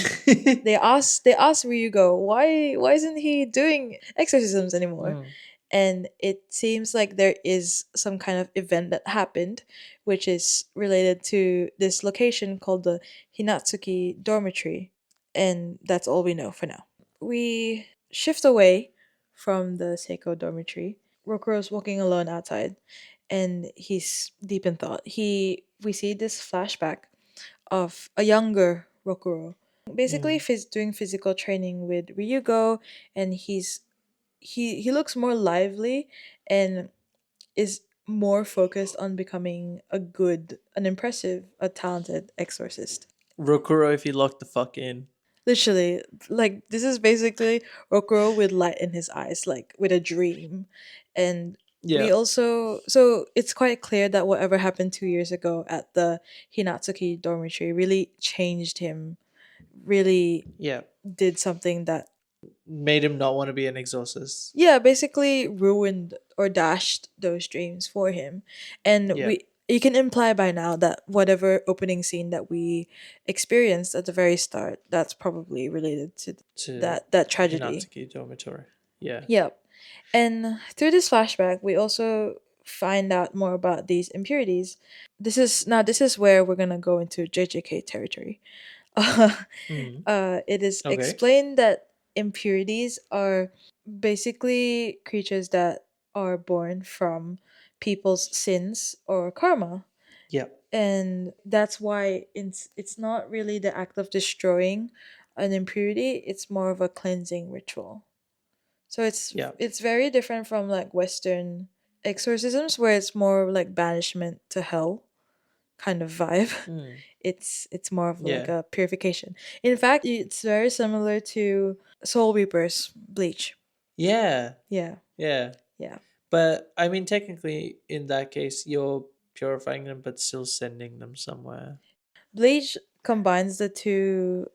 [SPEAKER 2] they asked Ryugo why isn't he doing exorcisms anymore?
[SPEAKER 1] Mm.
[SPEAKER 2] And it seems like there is some kind of event that happened, which is related to this location called the Hinatsuki dormitory, and that's all we know for now. We shift away from the Seiko dormitory. Rokuro's walking alone outside, and he's deep in thought. We see this flashback of a younger Rokuro, basically
[SPEAKER 1] Mm.
[SPEAKER 2] doing physical training with Ryugo, and he looks more lively and is more focused on becoming an impressive, a talented exorcist.
[SPEAKER 1] Rokuro, if he locked the fuck in.
[SPEAKER 2] Literally, like this is basically Rokuro with light in his eyes, like with a dream. And
[SPEAKER 1] Yeah.
[SPEAKER 2] we also so it's quite clear that whatever happened 2 years ago at the Hinatsuki dormitory really changed him, really
[SPEAKER 1] Yeah.
[SPEAKER 2] did something that,
[SPEAKER 1] Made him not want to be an exorcist.
[SPEAKER 2] yeah, basically ruined or dashed those dreams for him. And
[SPEAKER 1] Yeah.
[SPEAKER 2] we you can imply by now that whatever opening scene that we experienced at the very start, that's probably related to
[SPEAKER 1] To
[SPEAKER 2] that tragedy.
[SPEAKER 1] Hinatsuki Dormitory. Yeah.
[SPEAKER 2] Yep. And through this flashback, we also find out more about these impurities. This is where we're gonna go into JJK territory.
[SPEAKER 1] Mm.
[SPEAKER 2] It is
[SPEAKER 1] Okay.
[SPEAKER 2] explained that impurities are basically creatures that are born from people's sins or karma.
[SPEAKER 1] Yeah.
[SPEAKER 2] And that's why it's not really the act of destroying an impurity, it's more of a cleansing ritual. So
[SPEAKER 1] Yeah.
[SPEAKER 2] it's very different from like Western exorcisms where it's more like banishment to hell kind of vibe.
[SPEAKER 1] Mm.
[SPEAKER 2] It's more of like
[SPEAKER 1] Yeah.
[SPEAKER 2] a purification. In fact, it's very similar to Soul Reaper's Bleach.
[SPEAKER 1] Yeah.
[SPEAKER 2] Yeah,
[SPEAKER 1] Yeah.
[SPEAKER 2] yeah.
[SPEAKER 1] But I mean, technically, in that case, you're purifying them, but still sending them somewhere.
[SPEAKER 2] Bleach combines the two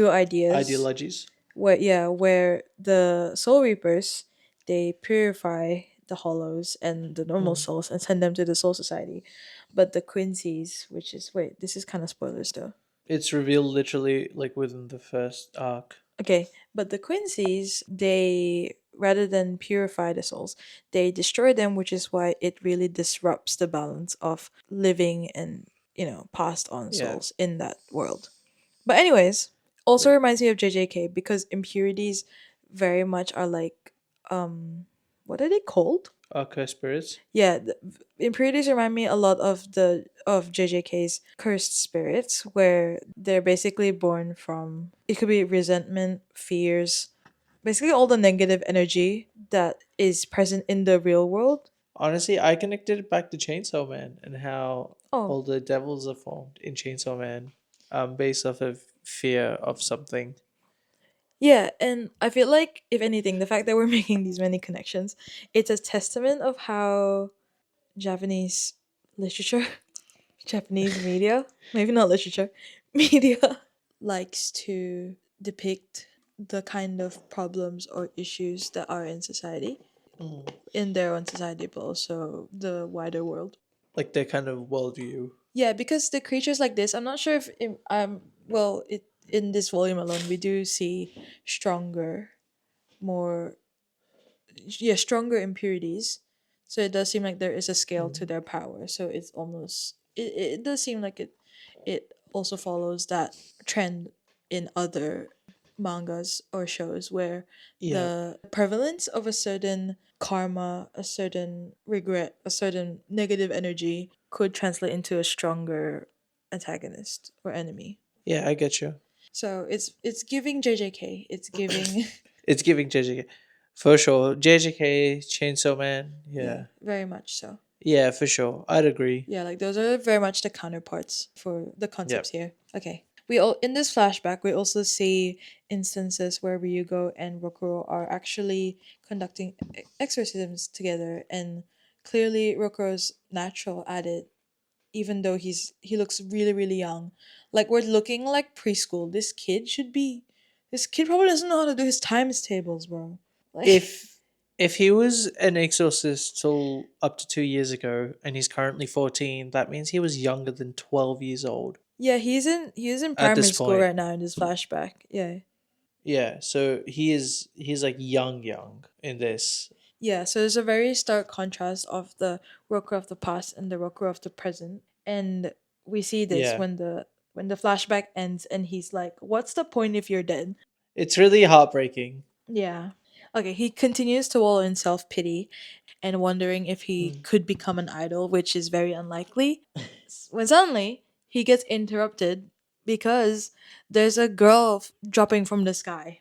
[SPEAKER 2] ideas
[SPEAKER 1] Ideologies.
[SPEAKER 2] where the Soul Reapers, they purify the hollows and the normal
[SPEAKER 1] Mm.
[SPEAKER 2] souls and send them to the soul society. But the Quincy's, which is, wait, this is kind of spoilers though.
[SPEAKER 1] It's revealed literally like within the first arc.
[SPEAKER 2] Okay, but the Quincy's, they, rather than purify the souls, they destroy them, which is why it really disrupts the balance of living and, passed on
[SPEAKER 1] Yeah.
[SPEAKER 2] souls in that world. But anyways, also
[SPEAKER 1] Yeah.
[SPEAKER 2] reminds me of JJK because impurities very much are like, what are they called?
[SPEAKER 1] Arc spirits.
[SPEAKER 2] Yeah, impurities remind me a lot of the of JJK's cursed spirits, where they're basically born from, it could be resentment, fears, basically all the negative energy that is present in the real world.
[SPEAKER 1] Honestly, I connected it back to Chainsaw Man and how
[SPEAKER 2] Oh,
[SPEAKER 1] all the devils are formed in Chainsaw Man, based off of fear of something.
[SPEAKER 2] yeah, and I feel like if anything, the fact that we're making these many connections, it's a testament of how Japanese literature, Japanese media, maybe not literature, media likes to depict the kind of problems or issues that are in society,
[SPEAKER 1] Mm.
[SPEAKER 2] in their own society, but also the wider world.
[SPEAKER 1] Like their kind of worldview.
[SPEAKER 2] Yeah, because the creatures like this, I'm not sure if well, it in this volume alone we do see stronger, more, yeah, stronger impurities. So it does seem like there is a scale to
[SPEAKER 1] Mm.
[SPEAKER 2] their power. So it's almost, it does seem like it also follows that trend in other mangas or shows where
[SPEAKER 1] Yeah.
[SPEAKER 2] the prevalence of a certain karma, a certain regret, a certain negative energy could translate into a stronger antagonist or enemy.
[SPEAKER 1] Yeah, I get you.
[SPEAKER 2] So it's giving JJK. It's giving
[SPEAKER 1] It's giving JJK. For sure. JJK, Chainsaw Man.
[SPEAKER 2] yeah,
[SPEAKER 1] Yeah.
[SPEAKER 2] very much so.
[SPEAKER 1] Yeah, for sure. I'd agree.
[SPEAKER 2] Yeah, like those are very much the counterparts for the
[SPEAKER 1] Yep.
[SPEAKER 2] concepts here. Okay. We all in this flashback we also see instances where Ryugo and Rokuro are actually conducting exorcisms together, and clearly Rokuro's natural at it, even though he looks really, really young. Like we're looking like preschool. This kid probably doesn't know how to do his times tables, bro. Like
[SPEAKER 1] If he was an exorcist till up to 2 years ago and he's currently 14, that means he was younger than 12 years old
[SPEAKER 2] yeah, he's in
[SPEAKER 1] at this
[SPEAKER 2] primary school
[SPEAKER 1] point.
[SPEAKER 2] right now in this flashback. Yeah.
[SPEAKER 1] Yeah, so he's like young in this.
[SPEAKER 2] Yeah, so there's a very stark contrast of the Roku of the past and the Roku of the present. And we see this
[SPEAKER 1] Yeah.
[SPEAKER 2] when the flashback ends and he's like, "What's the point if you're dead?"
[SPEAKER 1] It's really heartbreaking.
[SPEAKER 2] Yeah. Okay, he continues to wallow in self-pity and wondering if he
[SPEAKER 1] Mm.
[SPEAKER 2] could become an idol, which is very unlikely. When suddenly he gets interrupted because there's a girl dropping from the sky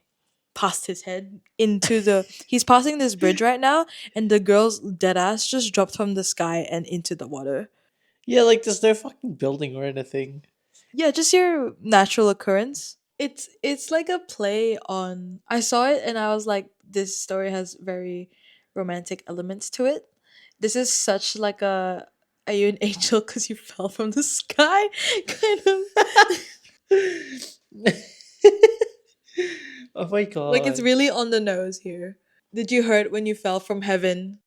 [SPEAKER 2] past his head into the he's passing this bridge right now, and the girl's dead ass just dropped from the sky and into the water.
[SPEAKER 1] Yeah, like there's no fucking building or anything.
[SPEAKER 2] Yeah, just your natural occurrence. It's like a play on, I saw it and I was like, this story has very romantic elements to it. This is such like a, are you an angel because you fell from the sky kind of.
[SPEAKER 1] Oh my
[SPEAKER 2] Like it's
[SPEAKER 1] god.
[SPEAKER 2] really on the nose here. Did you hurt when you fell from heaven?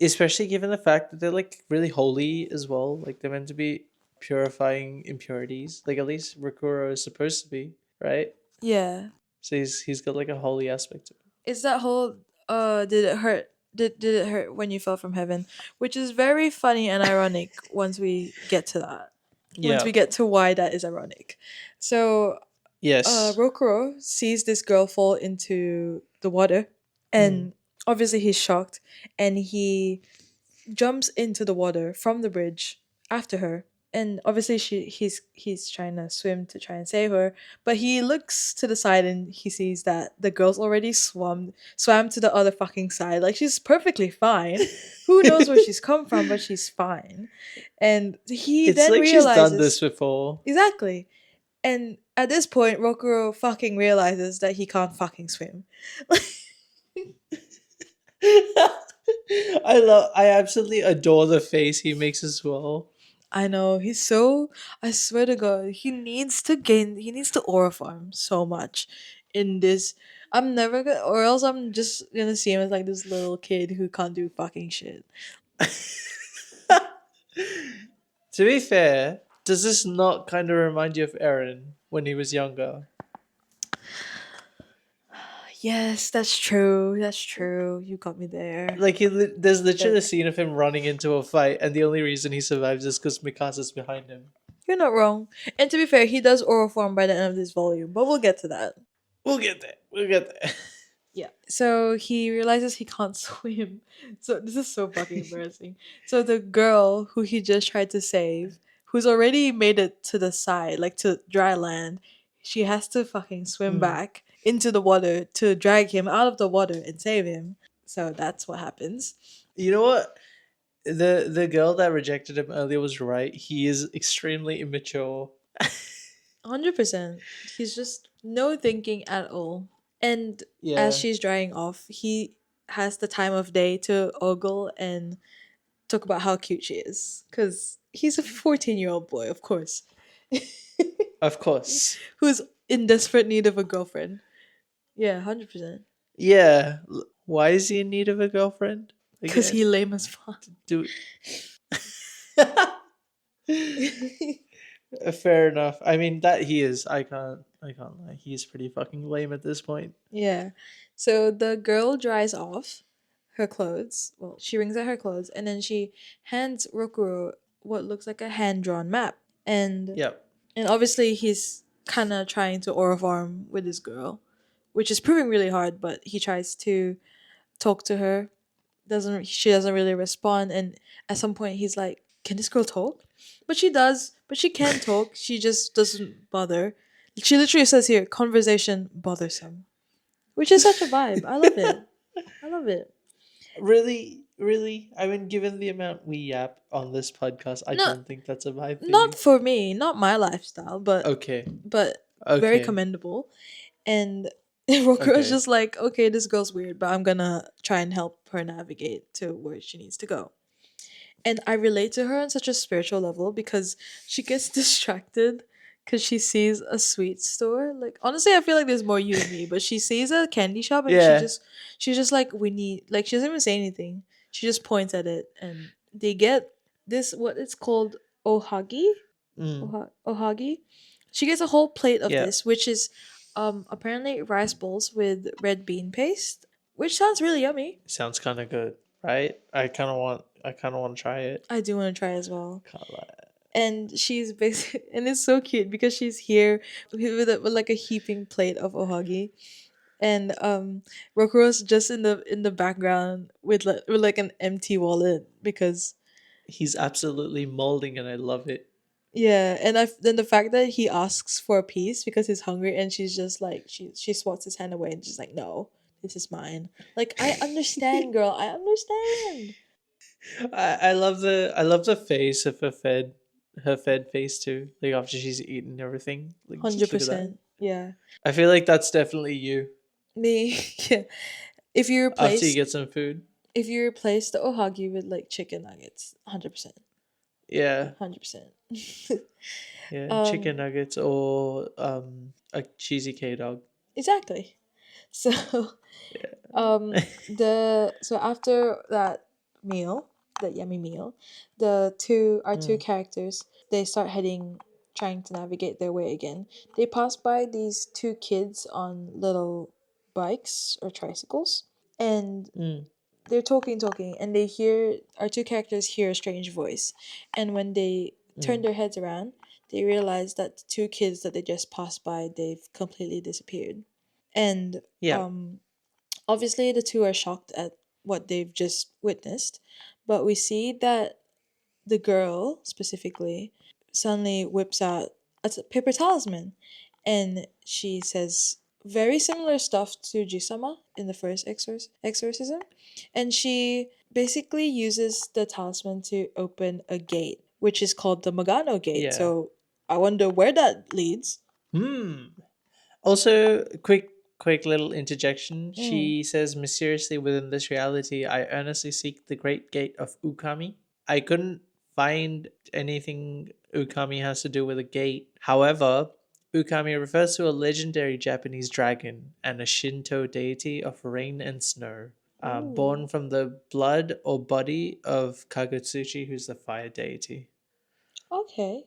[SPEAKER 1] Especially given the fact that they're like really holy as well. Like they're meant to be purifying impurities. Like at least Rokuro is supposed to be, right?
[SPEAKER 2] Yeah.
[SPEAKER 1] So he's got like a holy aspect to it.
[SPEAKER 2] It's that whole did it hurt, did it hurt when you fell from heaven, which is very funny and ironic once we get to that, once
[SPEAKER 1] Yeah.
[SPEAKER 2] we get to why that is ironic. So
[SPEAKER 1] Yes.
[SPEAKER 2] Rokuro sees this girl fall into the water,
[SPEAKER 1] Mm.
[SPEAKER 2] and obviously he's shocked, and he jumps into the water from the bridge after her. And obviously he's trying to swim to try and save her, but he looks to the side and he sees that the girl's already swam to the other fucking side. Like she's perfectly fine. Who knows where she's come from, but she's fine. And he
[SPEAKER 1] It's
[SPEAKER 2] then
[SPEAKER 1] like she's done this
[SPEAKER 2] realizes,
[SPEAKER 1] before.
[SPEAKER 2] exactly. And at this point, Rokuro fucking realizes that he can't fucking swim.
[SPEAKER 1] I absolutely adore the face he makes as well.
[SPEAKER 2] I know, he's so, I swear to God, he needs to aura farm so much in this. I'm never gonna, or else I'm just gonna see him as like this little kid who can't do fucking shit.
[SPEAKER 1] To be fair, does this not kind of remind you of Eren when he was younger?
[SPEAKER 2] Yes, that's true. That's true. You got me there.
[SPEAKER 1] Like there's literally a
[SPEAKER 2] But
[SPEAKER 1] scene of him running into a fight, and the only reason he survives is because Mikasa's behind him.
[SPEAKER 2] you're not wrong. And to be fair, he does oral form by the end of this volume, but we'll get to that.
[SPEAKER 1] We'll get there. We'll get there.
[SPEAKER 2] Yeah. So he realizes he can't swim. So this is so fucking embarrassing. So the girl who he just tried to save, who's already made it to the side, like to dry land, she has to fucking swim
[SPEAKER 1] Hmm.
[SPEAKER 2] back into the water to drag him out of the water and save him. So that's what happens.
[SPEAKER 1] You know what? The girl that rejected him earlier was right. He is extremely immature.
[SPEAKER 2] 100%. He's just no thinking at all. And as
[SPEAKER 1] Yeah,
[SPEAKER 2] she's drying off, he has the time of day to ogle and talk about how cute she is. Because he's a 14-year-old boy, of course,
[SPEAKER 1] of course.
[SPEAKER 2] who's in desperate need of a girlfriend. Yeah, 100%.
[SPEAKER 1] Yeah. Why is he in need of a girlfriend
[SPEAKER 2] Because he
[SPEAKER 1] again?
[SPEAKER 2] lame as fuck.
[SPEAKER 1] Do. Fair enough. I mean that he is. I can't. I can't lie. He's pretty fucking lame at this point.
[SPEAKER 2] Yeah. So the girl dries off her clothes. Well, she wrings out her clothes and then she hands Rokuro what looks like a hand drawn map. And
[SPEAKER 1] Yep.
[SPEAKER 2] obviously he's kind of trying to oroform with this girl, which is proving really hard, but he tries to talk to her. She doesn't really respond, and at some point he's like, "Can this girl talk?" But she does, but she can talk. She just doesn't bother. She literally says here, "Conversation bothersome." Which is such a vibe. I love it. I love it.
[SPEAKER 1] Really, really. I mean, given the amount we yap on this podcast, I
[SPEAKER 2] No,
[SPEAKER 1] don't think that's a vibe for
[SPEAKER 2] not
[SPEAKER 1] you.
[SPEAKER 2] for me, not my lifestyle,
[SPEAKER 1] Okay.
[SPEAKER 2] but very
[SPEAKER 1] Okay.
[SPEAKER 2] commendable. And Rokuro's
[SPEAKER 1] Okay.
[SPEAKER 2] just like, okay, this girl's weird, but I'm gonna try and help her navigate to where she needs to go. And I relate to her on such a spiritual level because she gets distracted because she sees a sweet store. Like honestly, I feel like there's more you and me, but she sees a candy shop and
[SPEAKER 1] Yeah.
[SPEAKER 2] she's just like, we need, like, she doesn't even say anything. She just points at it and they get this, what it's called, ohagi.
[SPEAKER 1] Mm.
[SPEAKER 2] Ohagi. She gets a whole plate of
[SPEAKER 1] Yeah.
[SPEAKER 2] this, which is apparently rice balls with red bean paste, which sounds really yummy.
[SPEAKER 1] Sounds kind of good, right? I kind of want. I kind of want to try it.
[SPEAKER 2] I do want to try as well.
[SPEAKER 1] Can't lie.
[SPEAKER 2] And she's basically, and it's so cute because she's here with like a heaping plate of ohagi, and Rokuro's just in the background with like an empty wallet because
[SPEAKER 1] He's absolutely molding, and I love it.
[SPEAKER 2] yeah, and then the fact that he asks for a piece because he's hungry, and she's just like she swats his hand away and just like, no, this is mine. Like, I understand, girl, I understand.
[SPEAKER 1] I love the face of her fed face too. Like after she's eaten everything. Like
[SPEAKER 2] Hundred
[SPEAKER 1] just look at that.
[SPEAKER 2] percent, yeah.
[SPEAKER 1] I feel like that's definitely you
[SPEAKER 2] Me, yeah. If you
[SPEAKER 1] after you
[SPEAKER 2] replace
[SPEAKER 1] get some food.
[SPEAKER 2] if you replace the ohagi with like chicken nuggets, 100%.
[SPEAKER 1] Yeah.
[SPEAKER 2] 100%.
[SPEAKER 1] Yeah. Chicken
[SPEAKER 2] um
[SPEAKER 1] nuggets or a cheesy K dog.
[SPEAKER 2] exactly. So
[SPEAKER 1] Yeah.
[SPEAKER 2] after that meal, that yummy meal, our two
[SPEAKER 1] Mm,
[SPEAKER 2] characters, they start heading, trying to navigate their way again. They pass by these two kids on little bikes or tricycles, and
[SPEAKER 1] mm,
[SPEAKER 2] they're talking, and they hear, our two characters hear a strange voice, and when they turn
[SPEAKER 1] mm.
[SPEAKER 2] their heads around, they realize that the two kids that they just passed by, they've completely disappeared. And
[SPEAKER 1] Yeah.
[SPEAKER 2] obviously the two are shocked at what they've just witnessed, but we see that the girl specifically suddenly whips out a paper talisman, and she says very similar stuff to Jisama in the first exorcism, and she basically uses the talisman to open a gate, which is called the Magano gate.
[SPEAKER 1] Yeah.
[SPEAKER 2] So I wonder where that leads.
[SPEAKER 1] Hmm. Also, quick little interjection.
[SPEAKER 2] Mm.
[SPEAKER 1] She says mysteriously within this reality, I earnestly seek the great gate of Ukami. I couldn't find anything Ukami has to do with a gate. However, Ukami refers to a legendary Japanese dragon and a Shinto deity of rain and snow,
[SPEAKER 2] Ooh.
[SPEAKER 1] born from the blood or body of Kagutsuchi, who's the fire deity.
[SPEAKER 2] Okay.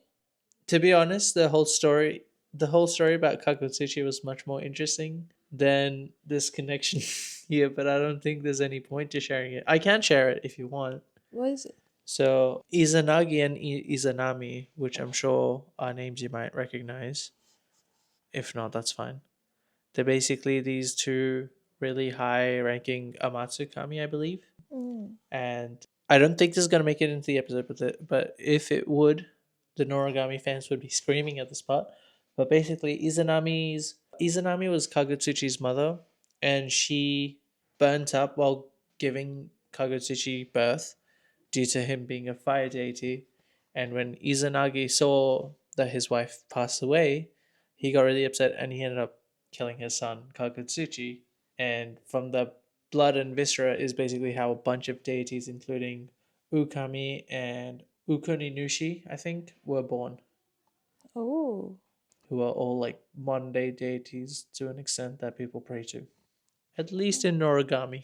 [SPEAKER 1] To be honest, the whole story about Kagutsuchi was much more interesting than this connection here, but I don't think there's any point to sharing it. I can share it if you want.
[SPEAKER 2] What is it?
[SPEAKER 1] So Izanagi and Izanami, which I'm sure are names you might recognize. If not, that's fine. They're basically these two really high ranking Amatsukami, I believe.
[SPEAKER 2] Mm.
[SPEAKER 1] And I don't think this is gonna make it into the episode, but if it would, the Noragami fans would be screaming at this part. But basically, Izanami was Kagutsuchi's mother, and she burnt up while giving Kagutsuchi birth due to him being a fire deity. And when Izanagi saw that his wife passed away, he got really upset and he ended up killing his son Kagutsuchi. And from the blood and viscera is basically how a bunch of deities, including Ukami and Ukoninushi, I think, were born,
[SPEAKER 2] Oh.
[SPEAKER 1] who are all like modern day deities to an extent that people pray to, at least in Noragami.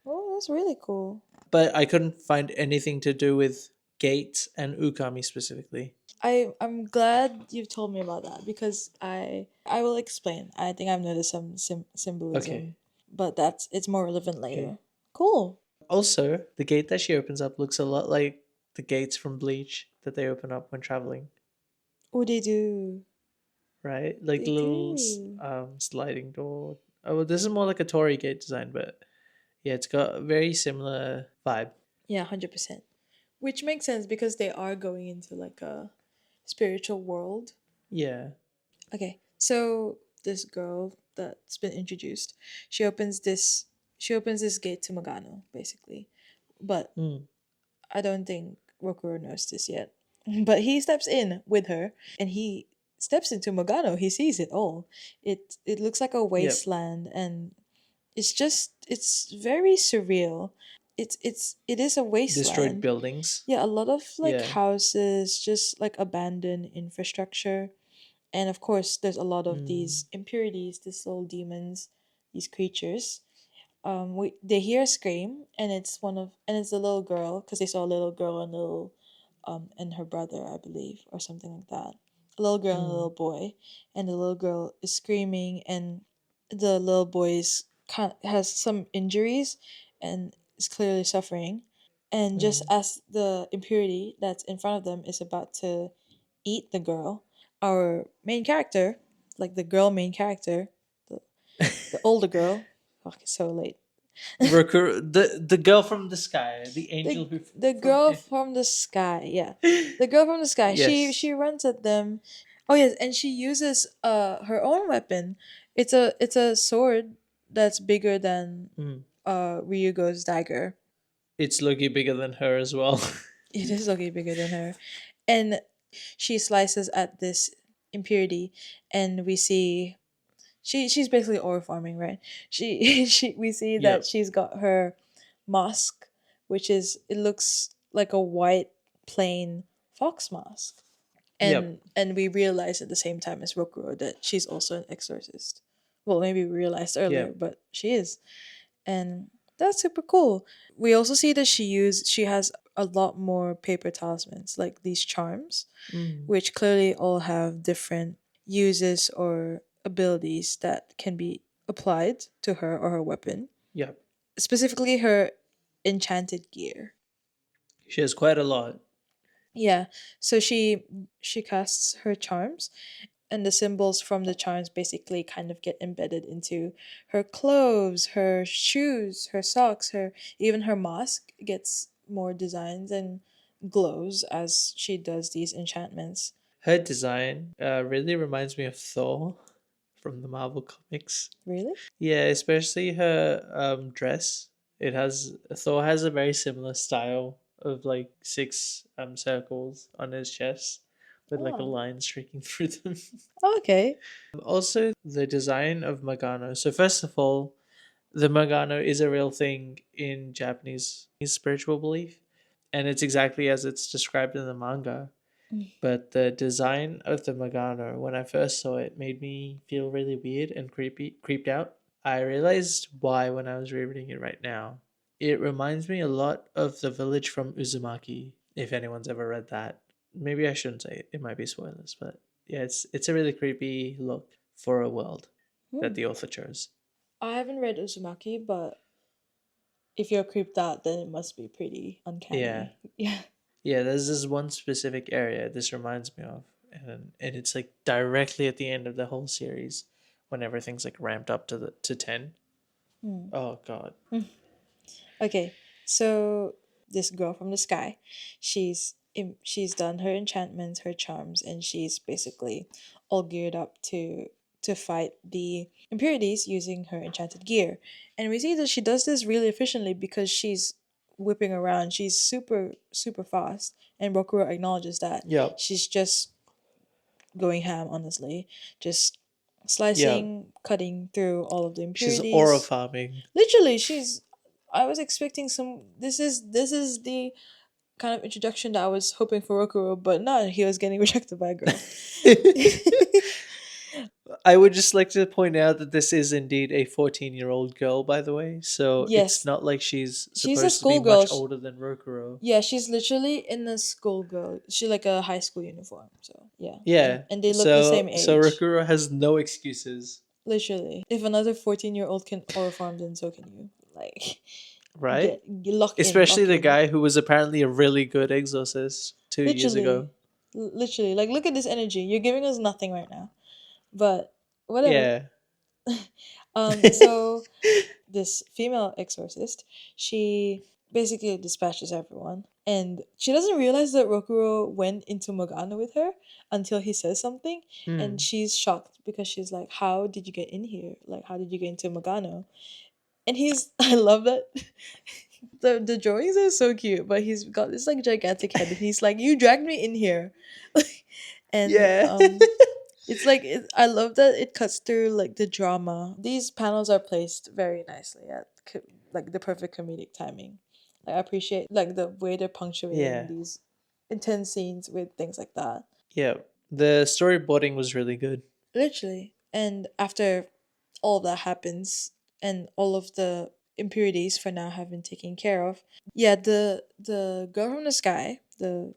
[SPEAKER 2] Oh, that's really cool.
[SPEAKER 1] But I couldn't find anything to do with Gates and Ukami specifically.
[SPEAKER 2] I'm glad you've told me about that because I will explain. I think I've noticed some
[SPEAKER 1] Okay,
[SPEAKER 2] symbolism, but it's more relevant
[SPEAKER 1] okay.
[SPEAKER 2] later. Cool.
[SPEAKER 1] Also, the gate that she opens up looks a lot like the gates from Bleach that they open up when traveling,
[SPEAKER 2] Oh, they do.
[SPEAKER 1] right? Like
[SPEAKER 2] They
[SPEAKER 1] the little
[SPEAKER 2] do.
[SPEAKER 1] sliding door. Oh, well, this is more like a Torii gate design, but yeah, it's got a very similar vibe.
[SPEAKER 2] Yeah, 100%. Which makes sense because they are going into like a spiritual world.
[SPEAKER 1] Yeah.
[SPEAKER 2] Okay, so this girl that's been introduced, she opens this she opens this gate to Magano, basically. But
[SPEAKER 1] Mm,
[SPEAKER 2] I don't think Rokuro knows this yet. But he steps in with her and he steps into Magano. He sees it all. It looks like a
[SPEAKER 1] yep.
[SPEAKER 2] wasteland and it's very surreal. It is a
[SPEAKER 1] Destroyed
[SPEAKER 2] wasteland.
[SPEAKER 1] buildings.
[SPEAKER 2] Yeah, a lot of like
[SPEAKER 1] Yeah.
[SPEAKER 2] houses, just like abandoned infrastructure. And of course, there's a lot of
[SPEAKER 1] Mm,
[SPEAKER 2] these impurities, these little demons, these creatures. They hear a scream, and it's a little girl because they saw a little girl and her brother, I believe, or something like that. A little girl and a
[SPEAKER 1] mm,
[SPEAKER 2] little boy, and the little girl is screaming, and the little boy's has some injuries, and is clearly suffering. And just
[SPEAKER 1] mm.
[SPEAKER 2] as the impurity that's in front of them is about to eat the girl, our main character, like the girl main character, the, the older girl, fuck, it's so late.
[SPEAKER 1] The girl from the sky, the angel who
[SPEAKER 2] The
[SPEAKER 1] from
[SPEAKER 2] girl from the sky, yeah, the girl from the sky. She
[SPEAKER 1] yes.
[SPEAKER 2] runs at them. Oh yes, and she uses her own weapon. It's a sword that's bigger than
[SPEAKER 1] Mm.
[SPEAKER 2] Ryugo's dagger.
[SPEAKER 1] It's Loki bigger than her as well.
[SPEAKER 2] It is looking bigger than her, and she slices at this impurity, and we see she's basically ore farming, right? She we see that
[SPEAKER 1] Yep.
[SPEAKER 2] she's got her mask, which is it looks like a white plain fox mask,
[SPEAKER 1] Yep.
[SPEAKER 2] and we realize at the same time as Rokuro that she's also an exorcist. Well, maybe we realized earlier,
[SPEAKER 1] Yep.
[SPEAKER 2] but she is, and that's super cool. We also see that she has a lot more paper talismans, like these charms,
[SPEAKER 1] Mm.
[SPEAKER 2] which clearly all have different uses or abilities that can be applied to her or her weapon.
[SPEAKER 1] Yep.
[SPEAKER 2] Specifically, her enchanted gear.
[SPEAKER 1] She has quite a lot.
[SPEAKER 2] Yeah, so she casts her charms, and the symbols from the charms basically kind of get embedded into her clothes, her shoes, her socks, her even her mask gets more designs and glows as she does these enchantments.
[SPEAKER 1] Her design really reminds me of Thor from the Marvel comics.
[SPEAKER 2] Really?
[SPEAKER 1] Yeah, especially her dress. It has Thor has a very similar style of like six circles on his chest with like a
[SPEAKER 2] Oh,
[SPEAKER 1] line streaking through them.
[SPEAKER 2] okay.
[SPEAKER 1] Also, the design of Magano. So first of all, the Magano is a real thing in Japanese spiritual belief, and it's exactly as it's described in the manga.
[SPEAKER 2] Mm.
[SPEAKER 1] But the design of the Magano, when I first saw it, made me feel really weird and creeped out. I realized why when I was rereading it right now. It reminds me a lot of the village from Uzumaki, if anyone's ever read that. Maybe I shouldn't say it, it might be spoilers, but yeah, it's a really creepy look for a world that
[SPEAKER 2] Hmm.
[SPEAKER 1] the author chose.
[SPEAKER 2] I haven't read Uzumaki, but if you're creeped out, then it must be pretty
[SPEAKER 1] Yeah.
[SPEAKER 2] uncanny. Yeah.
[SPEAKER 1] Yeah, there's this one specific area this reminds me of, and it's like directly at the end of the whole series when everything's like ramped up to 10.
[SPEAKER 2] Hmm.
[SPEAKER 1] Oh god.
[SPEAKER 2] Okay, so this girl from the sky, she's done her enchantments, her charms, and she's basically all geared up to fight the impurities using her enchanted gear. And we see that she does this really efficiently because she's whipping around. She's super fast, and Rokuro acknowledges that.
[SPEAKER 1] Yep.
[SPEAKER 2] She's just going ham, honestly, just
[SPEAKER 1] Yep.
[SPEAKER 2] slicing, cutting through all of the
[SPEAKER 1] She's aura
[SPEAKER 2] impurities.
[SPEAKER 1] farming.
[SPEAKER 2] Literally, she's. I was expecting some. This is the kind of introduction that I was hoping for Rokuro, but no, he was getting rejected by a girl.
[SPEAKER 1] I would just like to point out that this is indeed a 14-year-old girl, by the way. So it's
[SPEAKER 2] Yes,
[SPEAKER 1] not like she's
[SPEAKER 2] she's a
[SPEAKER 1] supposed to be
[SPEAKER 2] schoolgirl.
[SPEAKER 1] much older than Rokuro.
[SPEAKER 2] Yeah, she's literally in a schoolgirl. She like a high school uniform. So yeah, and
[SPEAKER 1] Yeah.
[SPEAKER 2] and they look the same
[SPEAKER 1] So
[SPEAKER 2] age.
[SPEAKER 1] Rokuro has no excuses,
[SPEAKER 2] Literally, if another 14-year-old can aura farm, then so can you. Like,
[SPEAKER 1] right?
[SPEAKER 2] get lock in,
[SPEAKER 1] Especially
[SPEAKER 2] lock
[SPEAKER 1] the
[SPEAKER 2] in.
[SPEAKER 1] guy who was apparently a really good exorcist 2 years ago.
[SPEAKER 2] Literally, literally. Like, look at this energy. You're giving us nothing right now, but whatever.
[SPEAKER 1] Yeah.
[SPEAKER 2] So this female exorcist, she basically dispatches everyone, and she doesn't realize that Rokuro went into Magano with her until he says something, and
[SPEAKER 1] Hmm.
[SPEAKER 2] she's shocked because she's like, "How did you get in here? Like, how did you get into Magano?" And he's, I love that. The drawings are so cute, but he's got this like gigantic head, and he's like, "You dragged me in here," and
[SPEAKER 1] Yeah.
[SPEAKER 2] it's like I love that it cuts through like the drama. These panels are placed very nicely at like the perfect comedic timing. Like, I appreciate like the way they're punctuating
[SPEAKER 1] Yeah.
[SPEAKER 2] these intense scenes with things like that.
[SPEAKER 1] Yeah. The storyboarding was really good.
[SPEAKER 2] Literally. And after all that happens and all of the impurities for now have been taken care of, yeah, the girl from the sky, the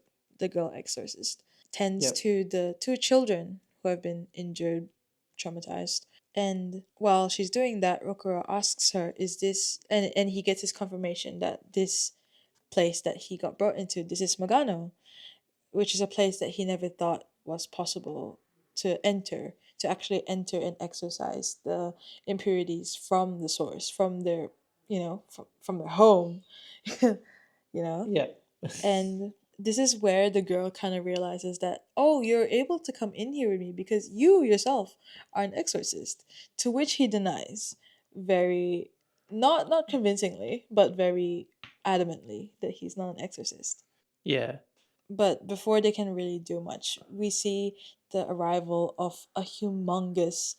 [SPEAKER 2] girl exorcist, tends
[SPEAKER 1] Yep.
[SPEAKER 2] to the two children who have been injured, traumatized. And while she's doing that, Rokuro asks her, is this, and he gets his confirmation that this place that he got brought into, this is Magano, which is a place that he never thought was possible to enter, to actually enter and exorcise the impurities from the source, from their, from their home, you know?
[SPEAKER 1] Yep.
[SPEAKER 2] And this is where the girl kind of realizes that, oh, you're able to come in here with me because you yourself are an exorcist, to which he denies very, not convincingly, but very adamantly that he's not an exorcist.
[SPEAKER 1] Yeah.
[SPEAKER 2] But before they can really do much, we see the arrival of a humongous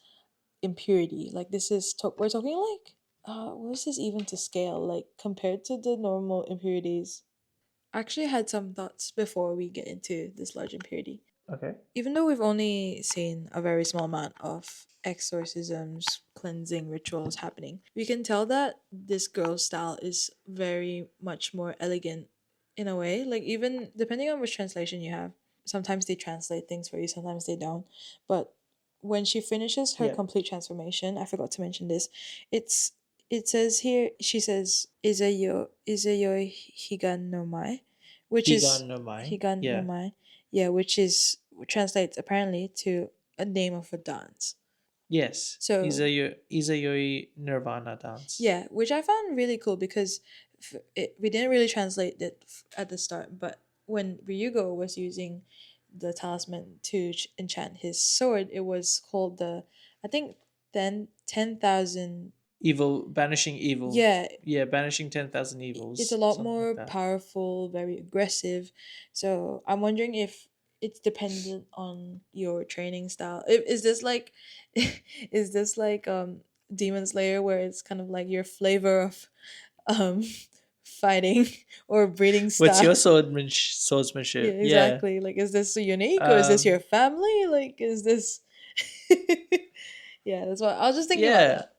[SPEAKER 2] impurity. Like, this is we're talking like, what is this even to scale? Like, compared to the normal impurities. I actually had some thoughts before we get into this large impurity.
[SPEAKER 1] Okay.
[SPEAKER 2] Even though we've only seen a very small amount of exorcisms, cleansing rituals happening, we can tell that this girl's style is very much more elegant in a way. Like, even depending on which translation you have, sometimes they translate things for you, sometimes they don't. But when she finishes her
[SPEAKER 1] Yep.
[SPEAKER 2] complete transformation, I forgot to mention this, it's it says here, she says Izeyo Higan no Mai, which is
[SPEAKER 1] Higan no Mai.
[SPEAKER 2] Higan no
[SPEAKER 1] Yeah.
[SPEAKER 2] Mai, yeah, which is translates apparently to a name of a dance.
[SPEAKER 1] Yes.
[SPEAKER 2] So
[SPEAKER 1] Izayoi Nirvana dance.
[SPEAKER 2] yeah, which I found really cool because we didn't really translate it at the start, but when Ryugo was using the talisman to enchant his sword, it was called the, I think, then 10,000.
[SPEAKER 1] Evil banishing evil.
[SPEAKER 2] Yeah,
[SPEAKER 1] Yeah, banishing 10,000
[SPEAKER 2] it's a
[SPEAKER 1] evils,
[SPEAKER 2] lot
[SPEAKER 1] something like
[SPEAKER 2] more
[SPEAKER 1] that.
[SPEAKER 2] powerful, very aggressive. So I'm wondering if it's dependent on your training style. Is this like, is this like Demon Slayer, where it's kind of like your flavor of um fighting or breeding
[SPEAKER 1] What's your
[SPEAKER 2] style. Yeah,
[SPEAKER 1] swordsmanship? Yeah.
[SPEAKER 2] exactly. Like, is this unique or is this your
[SPEAKER 1] Um.
[SPEAKER 2] family? Like, is this? Yeah, that's what I was just thinking about
[SPEAKER 1] Yeah.
[SPEAKER 2] that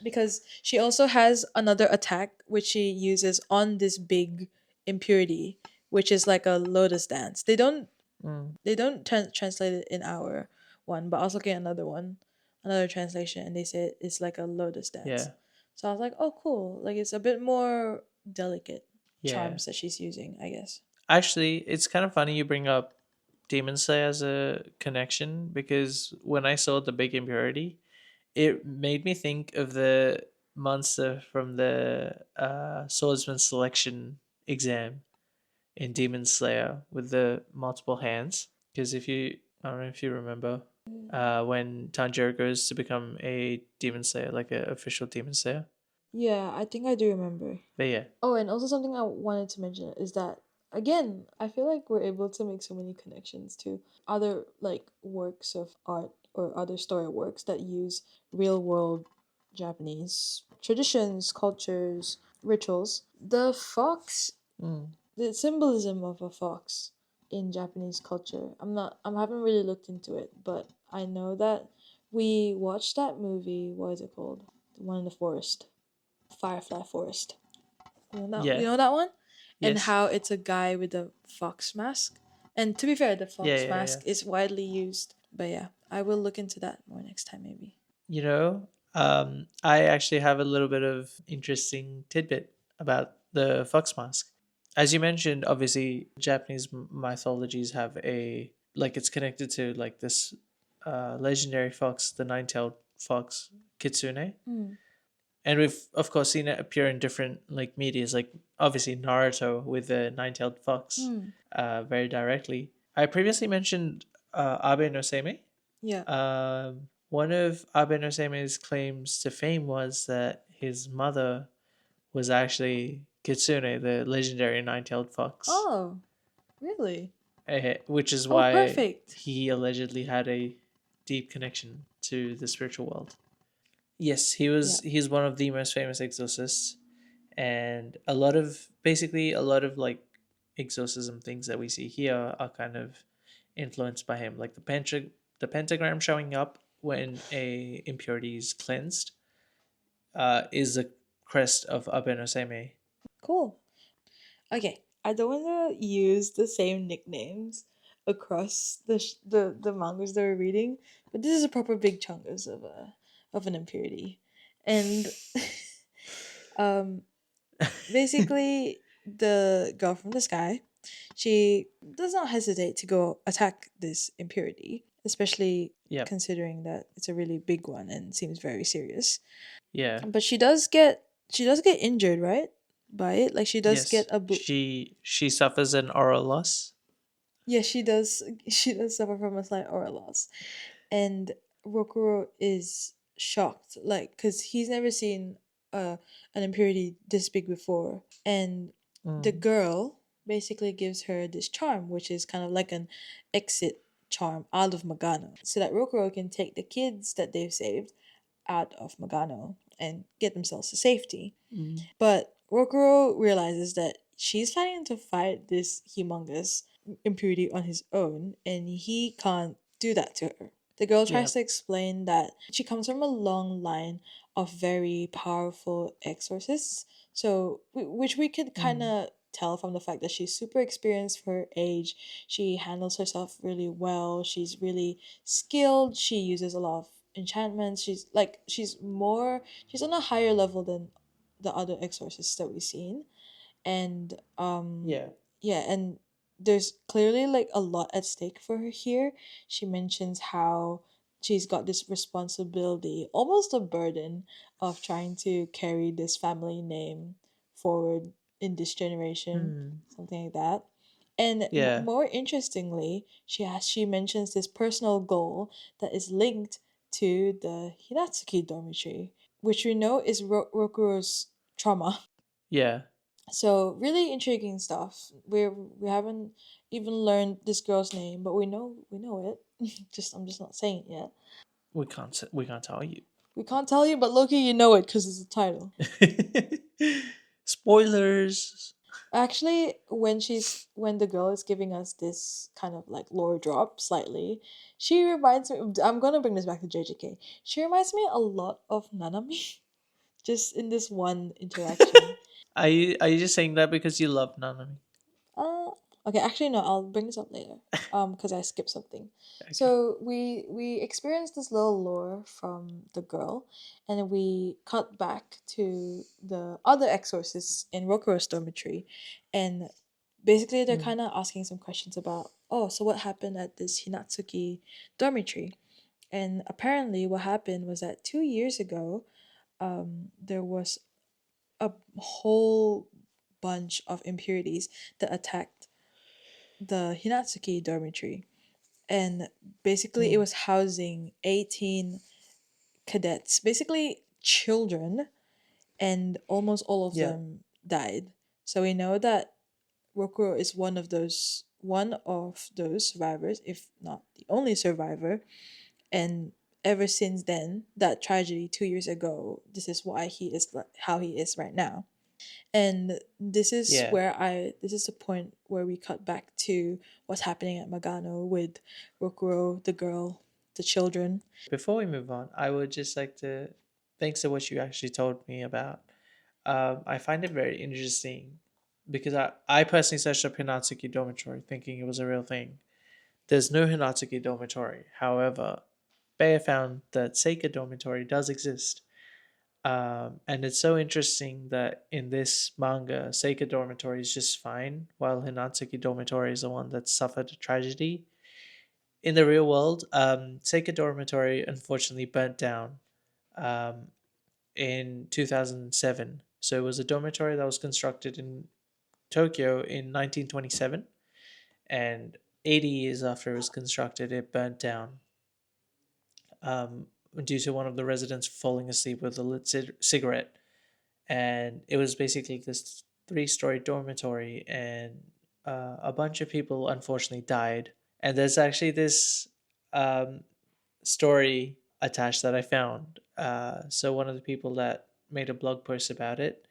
[SPEAKER 2] because she also has another attack which she uses on this big impurity, which is like a lotus dance.
[SPEAKER 1] Mm,
[SPEAKER 2] They don't translate it in our one, but I was looking at another one, another translation, and they said it's like a lotus dance.
[SPEAKER 1] yeah.
[SPEAKER 2] So I was like, oh, cool. Like it's a bit more delicate
[SPEAKER 1] Yeah.
[SPEAKER 2] charms that she's using, I guess.
[SPEAKER 1] Actually, it's kind of funny you bring up Demon Slayer as a connection because when I saw the big impurity, it made me think of the monster from the swordsman selection exam in Demon Slayer with the multiple hands. Because if you, I don't know if you remember, when Tanjiro goes to become a Demon Slayer, like an official Demon Slayer.
[SPEAKER 2] Yeah, I think I do remember.
[SPEAKER 1] But yeah,
[SPEAKER 2] Oh, and also something I wanted to mention is that again, I feel like we're able to make so many connections to other like works of art or other story works that use real world Japanese traditions, cultures, rituals. The fox,
[SPEAKER 1] mm,
[SPEAKER 2] the symbolism of a fox in Japanese culture. I haven't really looked into it, but I know that we watched that movie, what is it called? The one in the forest. Firefly Forest. You
[SPEAKER 1] yeah,
[SPEAKER 2] know that one? And
[SPEAKER 1] yes,
[SPEAKER 2] how it's a guy with a fox mask. And to be fair, the
[SPEAKER 1] yeah,
[SPEAKER 2] fox
[SPEAKER 1] yeah, yeah.
[SPEAKER 2] mask is widely used. But yeah, I will look into that more next time maybe.
[SPEAKER 1] You know, I actually have a little bit of interesting tidbit about the fox mask. As you mentioned, obviously, Japanese mythologies have a like it's connected to like this legendary fox, the nine-tailed fox, Kitsune,
[SPEAKER 2] Hmm.
[SPEAKER 1] and we've of course seen it appear in different like medias, like obviously Naruto with the nine-tailed fox,
[SPEAKER 2] Hmm.
[SPEAKER 1] very directly. I previously mentioned Abe no Seimei.
[SPEAKER 2] Yeah.
[SPEAKER 1] One of Abe no Seime's claims to fame was that his mother was actually Kitsune, the legendary nine-tailed fox,
[SPEAKER 2] Oh, really?
[SPEAKER 1] which is
[SPEAKER 2] Oh,
[SPEAKER 1] why
[SPEAKER 2] perfect.
[SPEAKER 1] he allegedly had a deep connection to the spiritual world. Yes, he
[SPEAKER 2] Yeah.
[SPEAKER 1] was. He's one of the most famous exorcists, and a lot of basically a lot of like exorcism things that we see here are kind of influenced by him, like the pentagram showing up when a impurity is cleansed is the crest of Abenoseme.
[SPEAKER 2] Cool. Okay. I don't want to use the same nicknames across the mangas that we're reading, but this is a proper big chungus of an impurity. And um basically the girl from the sky, she does not hesitate to go attack this impurity, especially
[SPEAKER 1] Yep.
[SPEAKER 2] considering that it's a really big one and seems very serious.
[SPEAKER 1] Yeah.
[SPEAKER 2] But she does get injured, right? By it. Like she does get
[SPEAKER 1] Yes.
[SPEAKER 2] a
[SPEAKER 1] She suffers an oral loss.
[SPEAKER 2] yeah, she does she does suffer from a slight aura loss. And Rokuro is shocked, like, because he's never seen an impurity this big before. And the
[SPEAKER 1] Mm.
[SPEAKER 2] girl basically gives her this charm, which is kind of like an exit charm out of Magano, so that Rokuro can take the kids that they've saved out of Magano and get themselves to safety.
[SPEAKER 1] Mm.
[SPEAKER 2] But Rokuro realizes that she's planning to fight this humongous impurity on his own, and he can't do that to her. The girl tries
[SPEAKER 1] Yep.
[SPEAKER 2] to explain that she comes from a long line of very powerful exorcists, so which we could kind
[SPEAKER 1] Mm.
[SPEAKER 2] of tell from the fact that she's super experienced for her age. She handles herself really well. She's really skilled. She uses a lot of enchantments. She's on a higher level than the other exorcists that we've seen. And
[SPEAKER 1] Yeah.
[SPEAKER 2] yeah, and there's clearly like a lot at stake for her here. She mentions how she's got this responsibility, almost a burden, of trying to carry this family name forward in this generation,
[SPEAKER 1] Mm.
[SPEAKER 2] something like that. And
[SPEAKER 1] Yeah.
[SPEAKER 2] more interestingly, she mentions this personal goal that is linked to the Hinatsuki dormitory, which we know is Rokuro's trauma.
[SPEAKER 1] Yeah.
[SPEAKER 2] So really intriguing stuff. We haven't even learned this girl's name, but we know it. Just I'm just not saying it yet.
[SPEAKER 1] We can't tell you.
[SPEAKER 2] We can't tell you, but Loki, you know it because it's a title.
[SPEAKER 1] Spoilers.
[SPEAKER 2] Actually, when the girl is giving us this kind of like lore drop slightly, she reminds me. I'm gonna bring this back to JJK. She reminds me a lot of Nanami, just in this one interaction.
[SPEAKER 1] Are you just saying that because you love Nanami?
[SPEAKER 2] Uh, okay, actually no, I'll bring this up later. Because I skipped something.
[SPEAKER 1] Okay.
[SPEAKER 2] So we experienced this little lore from the girl, and then we cut back to the other exorcists in Rokuro's dormitory, and basically they're
[SPEAKER 1] Mm.
[SPEAKER 2] kind of asking some questions about, oh, so what happened at this Hinatsuki dormitory? And apparently, what happened was that 2 years ago, there was a whole bunch of impurities that attacked the Hinatsuki dormitory. And basically, it
[SPEAKER 1] Mm.
[SPEAKER 2] was housing 18 cadets, basically children, and almost all of
[SPEAKER 1] Yeah.
[SPEAKER 2] them died. So we know that Rokuro is one of those survivors, if not the only survivor. And ever since then, that tragedy 2 years ago, this is why he is how he is right now. And
[SPEAKER 1] Yeah.
[SPEAKER 2] this is the point where we cut back to what's happening at Magano with Rokuro, the girl, the children.
[SPEAKER 1] Before we move on, I would just like to, thanks to what you actually told me about. I find it very interesting because I personally searched up Hinatsuki Dormitory thinking it was a real thing. There's no Hinatsuki Dormitory. However, Bayer found that Seika Dormitory does exist. And it's so interesting that in this manga, Seika Dormitory is just fine, while Hinatsuki Dormitory is the one that suffered a tragedy. In the real world, Seika Dormitory unfortunately burnt down um, in 2007. So it was a dormitory that was constructed in Tokyo in 1927, and 80 years after it was constructed, it burnt down um, due to one of the residents falling asleep with a lit cigarette. And it was basically this three-story dormitory, and a bunch of people unfortunately died. And there's actually this um, story attached that I found. So one of the people that made a blog post about it,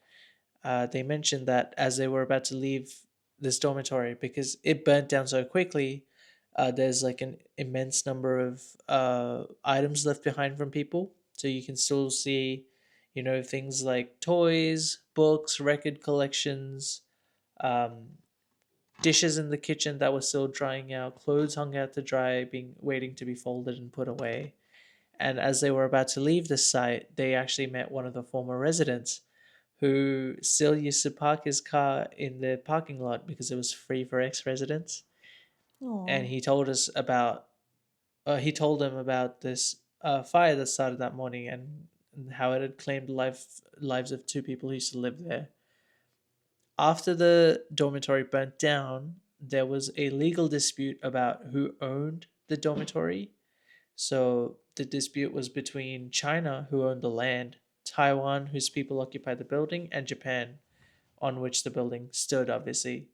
[SPEAKER 1] they mentioned that as they were about to leave this dormitory, because it burnt down so quickly, there's like an immense number of items left behind from people. So you can still see, things like toys, books, record collections, um, dishes in the kitchen that were still drying out, clothes hung out to dry, being waiting to be folded and put away. And as they were about to leave the site, they actually met one of the former residents who still used to park his car in the parking lot because it was free for ex-residents. And
[SPEAKER 2] Oh,
[SPEAKER 1] he told them about this fire that started that morning, and how it had claimed lives of two people who used to live there. After the dormitory burnt down, there was a legal dispute about who owned the dormitory. So the dispute was between China, who owned the land, Taiwan, whose people occupied the building, and Japan, on which the building stood, obviously.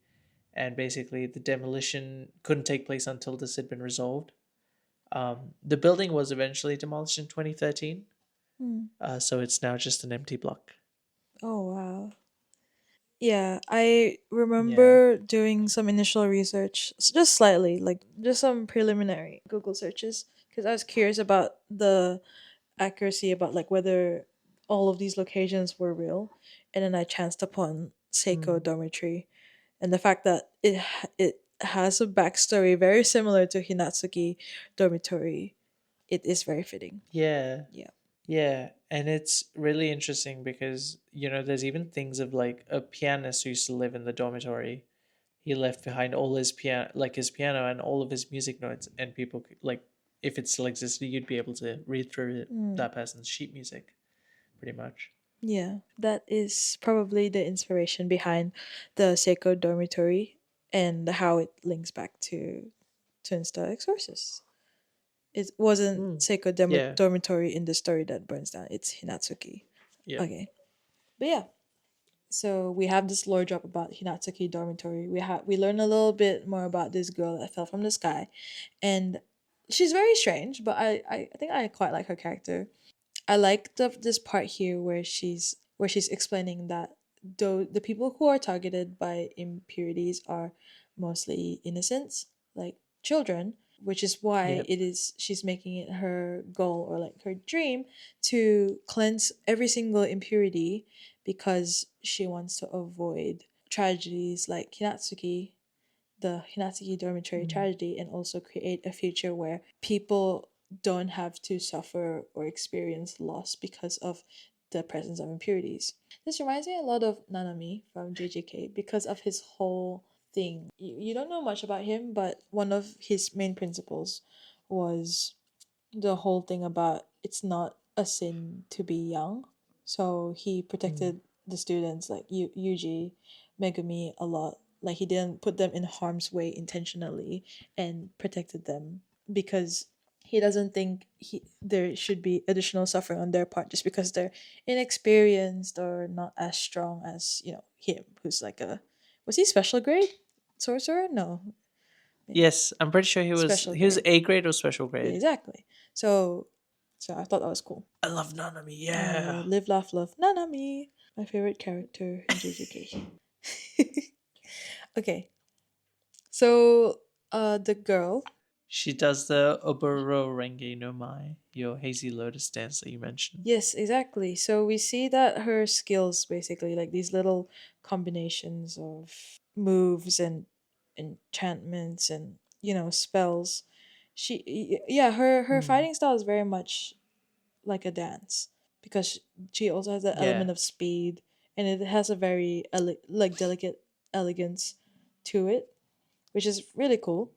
[SPEAKER 1] And basically, the demolition couldn't take place until this had been resolved. The building was eventually demolished in 2013,
[SPEAKER 2] hmm.
[SPEAKER 1] so it's now just an empty block.
[SPEAKER 2] Oh wow. Yeah, I
[SPEAKER 1] Yeah.
[SPEAKER 2] remember doing some initial research, just slightly, like just some preliminary Google searches, because I was curious about the accuracy about like whether all of these locations were real, and then I chanced upon Seiko
[SPEAKER 1] Mm.
[SPEAKER 2] Dormitory, and the fact that it has a backstory very similar to Hinatsuki Dormitory, it is very fitting.
[SPEAKER 1] Yeah.
[SPEAKER 2] Yeah.
[SPEAKER 1] Yeah, and it's really interesting because, there's even things of like a pianist who used to live in the dormitory. He left behind all his piano and all of his music notes, and people like, if it still existed, you'd be able to read through
[SPEAKER 2] Mm.
[SPEAKER 1] that person's sheet music, pretty much.
[SPEAKER 2] Yeah, that is probably the inspiration behind the Seiko dormitory and how it links back to Twin Star Exorcists. It wasn't
[SPEAKER 1] Mm.
[SPEAKER 2] Seiko
[SPEAKER 1] Yeah,
[SPEAKER 2] dormitory in the story that burns down. It's Hinatsuki.
[SPEAKER 1] yeah.
[SPEAKER 2] Okay, but yeah. So we have this lore drop about Hinatsuki dormitory. We learn a little bit more about this girl that fell from the sky, and she's very strange. But I think I quite like her character. I like this part here where she's explaining that though the people who are targeted by impurities are mostly innocents, like children, which is why
[SPEAKER 1] Yep.
[SPEAKER 2] it is she's making it her goal or like her dream to cleanse every single impurity because she wants to avoid tragedies like the Hinatsuki dormitory
[SPEAKER 1] Mm.
[SPEAKER 2] tragedy, and also create a future where people don't have to suffer or experience loss because of the presence of impurities. This reminds me a lot of Nanami from JJK because of his whole thing. You don't know much about him, but one of his main principles was the whole thing about it's not a sin to be young. So he
[SPEAKER 1] Mm.
[SPEAKER 2] protected the students like Yuji, Megumi a lot. Like he didn't put them in harm's way intentionally and protected them because he doesn't think there should be additional suffering on their part just because they're inexperienced or not as strong as him, who's like a was he special grade sorcerer? No,
[SPEAKER 1] Yes, I'm pretty sure he was
[SPEAKER 2] special
[SPEAKER 1] he was
[SPEAKER 2] grade.
[SPEAKER 1] A grade or special
[SPEAKER 2] Yeah,
[SPEAKER 1] grade.
[SPEAKER 2] exactly. So I thought that was cool.
[SPEAKER 1] I love Nanami. Yeah.
[SPEAKER 2] Live, laugh, love. Nanami, my favorite character in JJK. Okay, so the girl.
[SPEAKER 1] She does the Oboro Renge no Mai, your hazy lotus dance that you mentioned.
[SPEAKER 2] Yes, exactly. So we see that her skills, basically, like these little combinations of moves and enchantments and spells. Yeah, her
[SPEAKER 1] Mm.
[SPEAKER 2] fighting style is very much like a dance because she also has the
[SPEAKER 1] Yeah.
[SPEAKER 2] element of speed, and it has a very like delicate elegance to it, which is really cool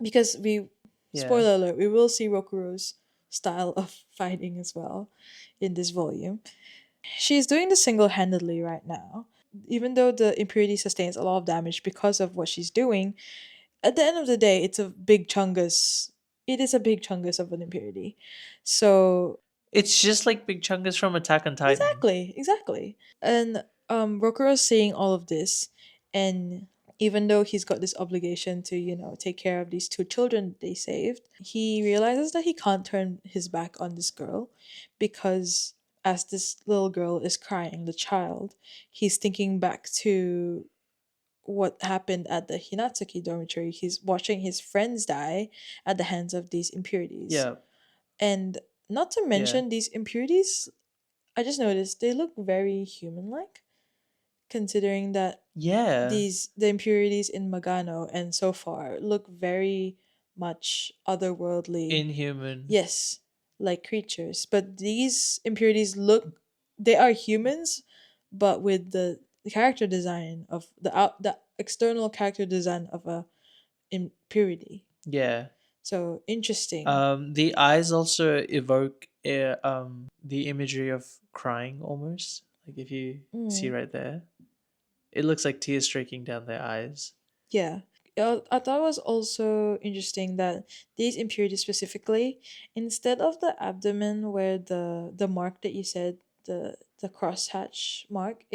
[SPEAKER 2] because we
[SPEAKER 1] Yeah.
[SPEAKER 2] spoiler alert, we will see Rokuro's style of fighting as well in this volume. She's doing this single-handedly right now. Even though the impurity sustains a lot of damage because of what she's doing, at the end of the day, it's a big chungus. It is a big chungus of an impurity. So
[SPEAKER 1] It's just like Big Chungus from Attack on Titan.
[SPEAKER 2] exactly. And Rokuro's seeing all of this, and even though he's got this obligation to, take care of these two children they saved, he realizes that he can't turn his back on this girl because as this little girl is crying, the child, he's thinking back to what happened at the Hinatsuki dormitory. He's watching his friends die at the hands of these impurities.
[SPEAKER 1] Yeah.
[SPEAKER 2] And not to
[SPEAKER 1] Yeah.
[SPEAKER 2] mention, these impurities, I just noticed they look very human like, considering that
[SPEAKER 1] Yeah.
[SPEAKER 2] the impurities in Magano and so far look very much otherworldly.
[SPEAKER 1] Inhuman.
[SPEAKER 2] Yes, like creatures. But these impurities look they are humans, but with the character design of the external character design of a impurity.
[SPEAKER 1] Yeah.
[SPEAKER 2] So interesting.
[SPEAKER 1] The eyes also evoke the imagery of crying almost. Like if you see
[SPEAKER 2] Mm.
[SPEAKER 1] right there, it looks like tears streaking down their eyes.
[SPEAKER 2] Yeah. I thought it was also interesting that these impurities specifically, instead of the abdomen where the mark that you said, the crosshatch mark,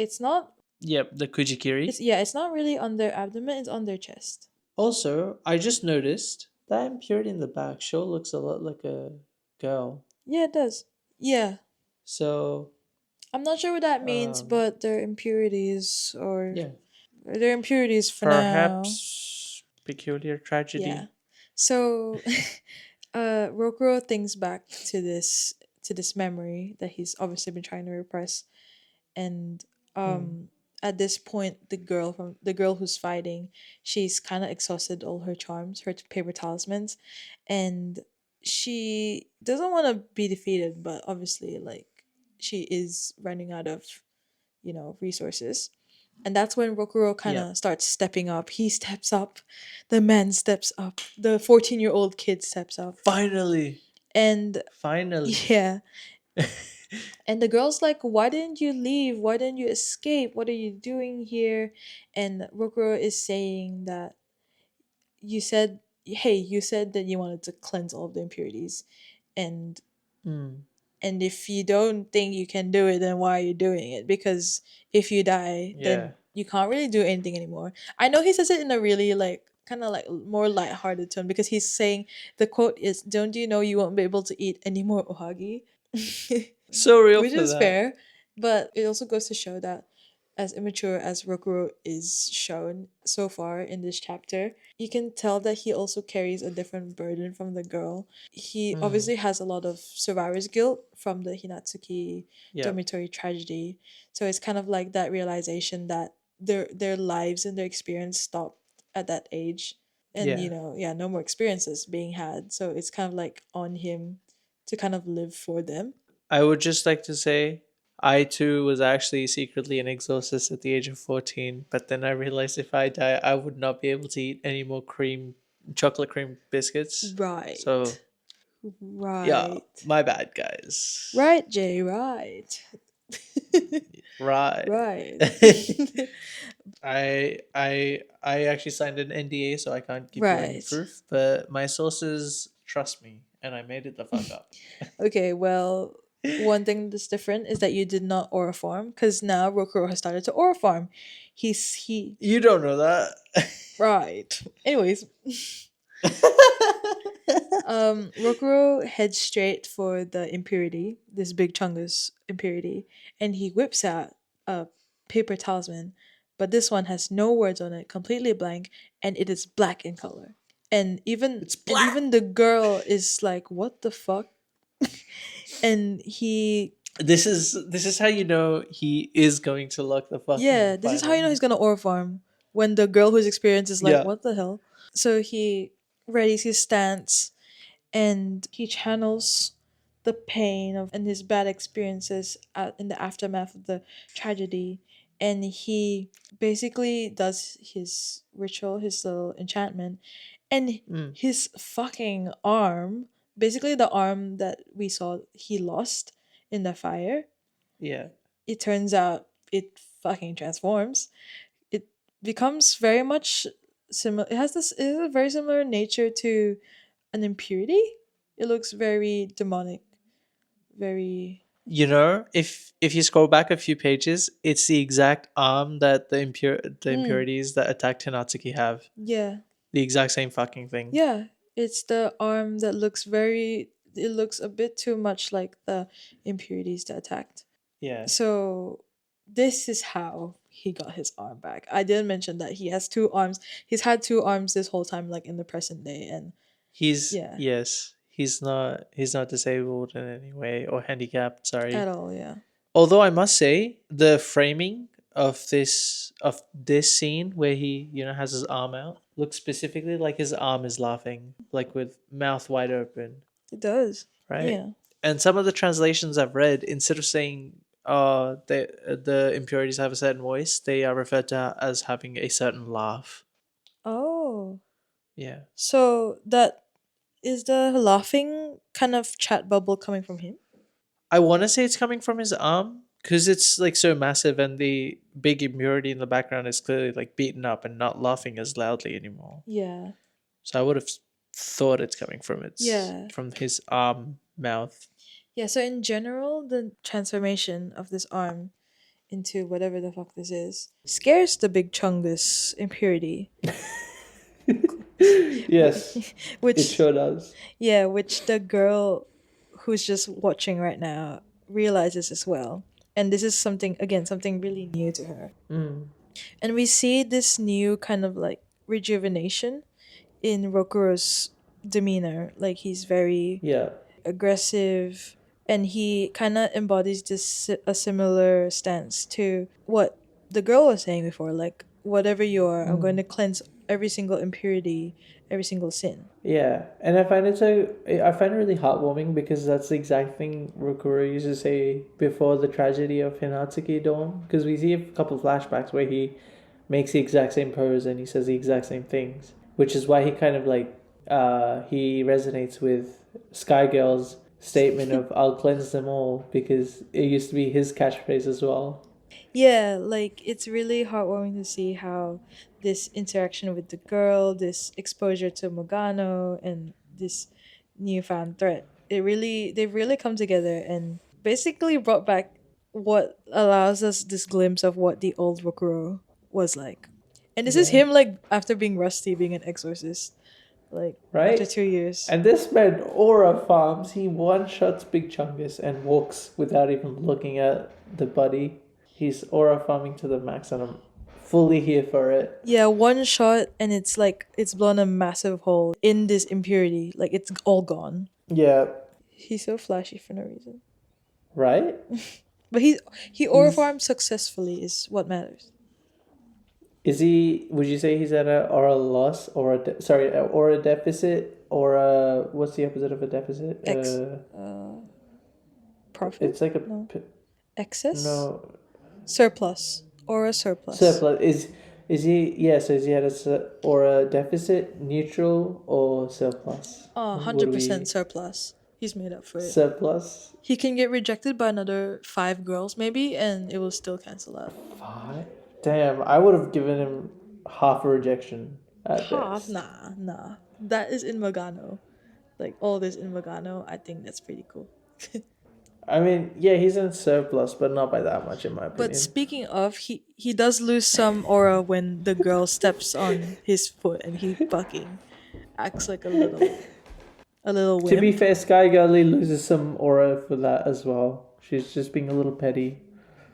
[SPEAKER 1] Yep, the Kujikiri.
[SPEAKER 2] it's not really on their abdomen, it's on their chest.
[SPEAKER 1] Also, I just noticed that impurity in the back sure looks a lot like a girl.
[SPEAKER 2] Yeah, it does. Yeah.
[SPEAKER 1] So,
[SPEAKER 2] I'm not sure what that means,
[SPEAKER 1] um,
[SPEAKER 2] but they're impurities or
[SPEAKER 1] yeah,
[SPEAKER 2] they're impurities for now.
[SPEAKER 1] perhaps peculiar
[SPEAKER 2] Yeah.
[SPEAKER 1] tragedy.
[SPEAKER 2] So Rokuro thinks back to this memory that he's obviously been trying to repress, and
[SPEAKER 1] Hmm.
[SPEAKER 2] at this point the girl who's fighting, she's kind of exhausted all her charms, her paper talismans, and she doesn't want to be defeated, but obviously like she is running out of resources. And that's when Rokuro kind
[SPEAKER 1] Yep.
[SPEAKER 2] of starts stepping up. He steps up. The man steps up. The 14-year-old kid steps up.
[SPEAKER 1] Finally,
[SPEAKER 2] And
[SPEAKER 1] finally.
[SPEAKER 2] yeah. And the girl's like, why didn't you leave? Why didn't you escape? What are you doing here? And Rokuro is saying that you said that you wanted to cleanse all of the impurities. And
[SPEAKER 1] Hmm.
[SPEAKER 2] and if you don't think you can do it, then why are you doing it? Because if you die,
[SPEAKER 1] Yeah.
[SPEAKER 2] then you can't really do anything anymore. I know he says it in a really like kind of like more lighthearted tone because he's saying the quote is, "Don't you know you won't be able to eat any more ohagi?"
[SPEAKER 1] So real
[SPEAKER 2] Which
[SPEAKER 1] for
[SPEAKER 2] is
[SPEAKER 1] that.
[SPEAKER 2] fair, but it also goes to show that as immature as Rokuro is shown so far in this chapter, you can tell that he also carries a different burden from the girl. He
[SPEAKER 1] Mm,
[SPEAKER 2] obviously has a lot of survivor's guilt from the Hinatsuki
[SPEAKER 1] yeah.
[SPEAKER 2] dormitory tragedy. So it's kind of like that realization that their lives and their experience stopped at that age. And
[SPEAKER 1] Yeah.
[SPEAKER 2] yeah, no more experiences being had. So it's kind of like on him to kind of live for them.
[SPEAKER 1] I would just like to say I too was actually secretly an exorcist at the age of 14, but then I realized if I die, I would not be able to eat any more chocolate cream biscuits. So,
[SPEAKER 2] Right.
[SPEAKER 1] yeah,
[SPEAKER 2] Right.
[SPEAKER 1] my bad, guys.
[SPEAKER 2] Right, Jay, right.
[SPEAKER 1] Right.
[SPEAKER 2] Right.
[SPEAKER 1] I actually signed an NDA, so I can't give you any
[SPEAKER 2] Right.
[SPEAKER 1] proof, but my sources trust me, and I made it the fuck up.
[SPEAKER 2] Okay, well, one thing that's different is that you did not aura farm because now Rokuro has started to aura farm. He
[SPEAKER 1] You don't know that.
[SPEAKER 2] right. Anyways, Rokuro heads straight for the impurity, this big chungus impurity, and he whips out a paper talisman, but this one has no words on it, completely blank, and it is black in color. And even
[SPEAKER 1] It's
[SPEAKER 2] and
[SPEAKER 1] black.
[SPEAKER 2] even the girl is like, "What the fuck?" And he,
[SPEAKER 1] This is how you know he is going to lock the fucking
[SPEAKER 2] yeah, this is how you know
[SPEAKER 1] final.
[SPEAKER 2] he's gonna aura farm. When the girl whose experience is like,
[SPEAKER 1] Yeah.
[SPEAKER 2] "What the hell?" So he readies his stance and he channels the pain of and his bad experiences in the aftermath of the tragedy, and he basically does his ritual, his little enchantment, and
[SPEAKER 1] Mm,
[SPEAKER 2] his fucking arm, basically the arm that we saw he lost in the fire,
[SPEAKER 1] yeah.
[SPEAKER 2] it turns out it fucking transforms. It becomes very much similar. It has a very similar nature to an impurity. It looks very demonic, very.
[SPEAKER 1] You know, if you scroll back a few pages, it's the exact arm that the
[SPEAKER 2] Mm,
[SPEAKER 1] impurities that attacked Hinatsuki have.
[SPEAKER 2] yeah,
[SPEAKER 1] The exact same fucking thing.
[SPEAKER 2] yeah. It's the arm that looks very. It looks a bit too much like the impurities that attacked.
[SPEAKER 1] Yeah.
[SPEAKER 2] So this is how he got his arm back. I didn't mention that he has two arms. He's had two arms this whole time, like in the present day, and
[SPEAKER 1] He's
[SPEAKER 2] yeah,
[SPEAKER 1] yes, he's not disabled in any way or handicapped,
[SPEAKER 2] at
[SPEAKER 1] sorry.
[SPEAKER 2] all, yeah.
[SPEAKER 1] Although I must say, the framing of this scene where he, has his arm out looks specifically like his arm is laughing, like with mouth wide open,
[SPEAKER 2] It does,
[SPEAKER 1] right?
[SPEAKER 2] yeah.
[SPEAKER 1] And some of the translations I've read, instead of saying the impurities have a certain voice, they are referred to as having a certain laugh.
[SPEAKER 2] Oh,
[SPEAKER 1] Yeah.
[SPEAKER 2] so that is the laughing kind of chat bubble coming from him?
[SPEAKER 1] I want to say it's coming from his arm because it's like so massive, and the big impurity in the background is clearly like beaten up and not laughing as loudly anymore.
[SPEAKER 2] Yeah,
[SPEAKER 1] So I would have thought it's coming from
[SPEAKER 2] yeah.
[SPEAKER 1] his arm mouth.
[SPEAKER 2] Yeah, so in general, the transformation of this arm into whatever the fuck this is scares the big chungus impurity.
[SPEAKER 1] Yes, it
[SPEAKER 2] Which,
[SPEAKER 1] sure does.
[SPEAKER 2] yeah, which the girl who's just watching right now realizes as well. And this is something, again, something really new to her.
[SPEAKER 1] Mm,
[SPEAKER 2] And we see this new kind of like rejuvenation in Rokuro's demeanor. Like he's very
[SPEAKER 1] yeah.
[SPEAKER 2] aggressive, and he kind of embodies a similar stance to what the girl was saying before, like whatever you are, I'm going
[SPEAKER 1] Mm.
[SPEAKER 2] to cleanse every single impurity, every single sin.
[SPEAKER 1] Yeah, and I find it really heartwarming because that's the exact thing Rokuro used to say before the tragedy of Hinatsuki Dawn. Because we see a couple of flashbacks where he makes the exact same pose and he says the exact same things, which is why he kind of like he resonates with Sky Girl's statement of "I'll cleanse them all" because it used to be his catchphrase as well.
[SPEAKER 2] Yeah, like it's really heartwarming to see how this interaction with the girl, this exposure to Mogano, and this newfound threat, they've really come together and basically brought back what allows us this glimpse of what the old Rokuro was like. And this is
[SPEAKER 1] Yeah.
[SPEAKER 2] him like after being rusty, being an exorcist, like after
[SPEAKER 1] Right?
[SPEAKER 2] 2 years.
[SPEAKER 1] And this man aura farms. He one shots Big Chungus and walks without even looking at the buddy. He's aura farming to the max, and I'm fully here for it.
[SPEAKER 2] Yeah, one shot and it's like it's blown a massive hole in this impurity. Like it's all gone.
[SPEAKER 1] Yeah,
[SPEAKER 2] He's so flashy for no reason.
[SPEAKER 1] right?
[SPEAKER 2] But he aura
[SPEAKER 1] He's
[SPEAKER 2] farmed successfully is what matters.
[SPEAKER 1] Is he? Would you say he's at a aura loss or a aura deficit or a what's the opposite of a deficit?
[SPEAKER 2] Profit?
[SPEAKER 1] It's like a
[SPEAKER 2] No. Excess?
[SPEAKER 1] no
[SPEAKER 2] Surplus. Aura surplus.
[SPEAKER 1] surplus. Is he? Yeah. So is he at a aura deficit, neutral, or surplus?
[SPEAKER 2] Oh,
[SPEAKER 1] What do
[SPEAKER 2] 100%
[SPEAKER 1] we-
[SPEAKER 2] surplus. He's made up for it.
[SPEAKER 1] surplus.
[SPEAKER 2] He can get rejected by another 5 girls maybe and it will still cancel out.
[SPEAKER 1] Five. Damn, I would have given him half a rejection at
[SPEAKER 2] Half?
[SPEAKER 1] best.
[SPEAKER 2] Nah. That is in Magano. Like all this in Magano, I think that's pretty cool.
[SPEAKER 1] I mean, yeah, he's in surplus, but not by that much, in my opinion.
[SPEAKER 2] But speaking of, he does lose some aura when the girl steps on his foot and he fucking acts like a little wimp.
[SPEAKER 1] To be fair, Sky Girlie loses some aura for that as well. She's just being a little petty.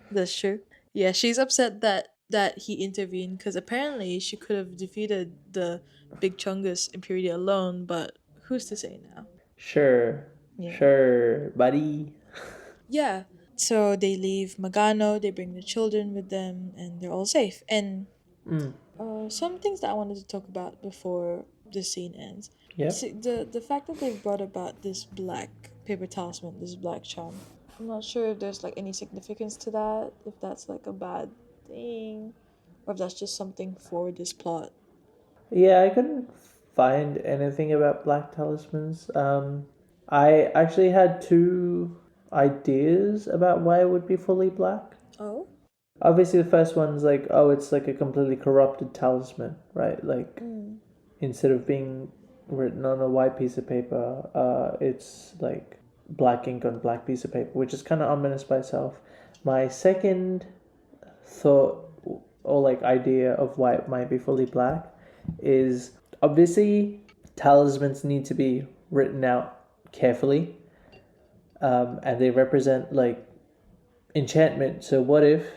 [SPEAKER 2] That's true. Yeah, she's upset that he intervened because apparently she could have defeated the Big Chungus Impurity alone, but who's to say now?
[SPEAKER 1] Sure.
[SPEAKER 2] Yeah.
[SPEAKER 1] Sure, buddy.
[SPEAKER 2] Yeah. So they leave Magano, they bring the children with them, and they're all safe. And some things that I wanted to talk about before the scene ends.
[SPEAKER 1] Yep.
[SPEAKER 2] See, the fact that they brought about this black paper talisman, this black charm. I'm not sure if there's like any significance to that, if that's like a bad thing, or if that's just something for this plot.
[SPEAKER 1] Yeah, I couldn't find anything about black talismans. I actually had two ideas about why it would be fully black.
[SPEAKER 2] Oh?
[SPEAKER 1] Obviously, the first one's like, oh, it's like a completely corrupted talisman, right? Like, instead of being written on a white piece of paper, it's like black ink on black piece of paper, which is kind of ominous by itself. My second thought or like idea of why it might be fully black is obviously talismans need to be written out carefully, and they represent like enchantment. So what if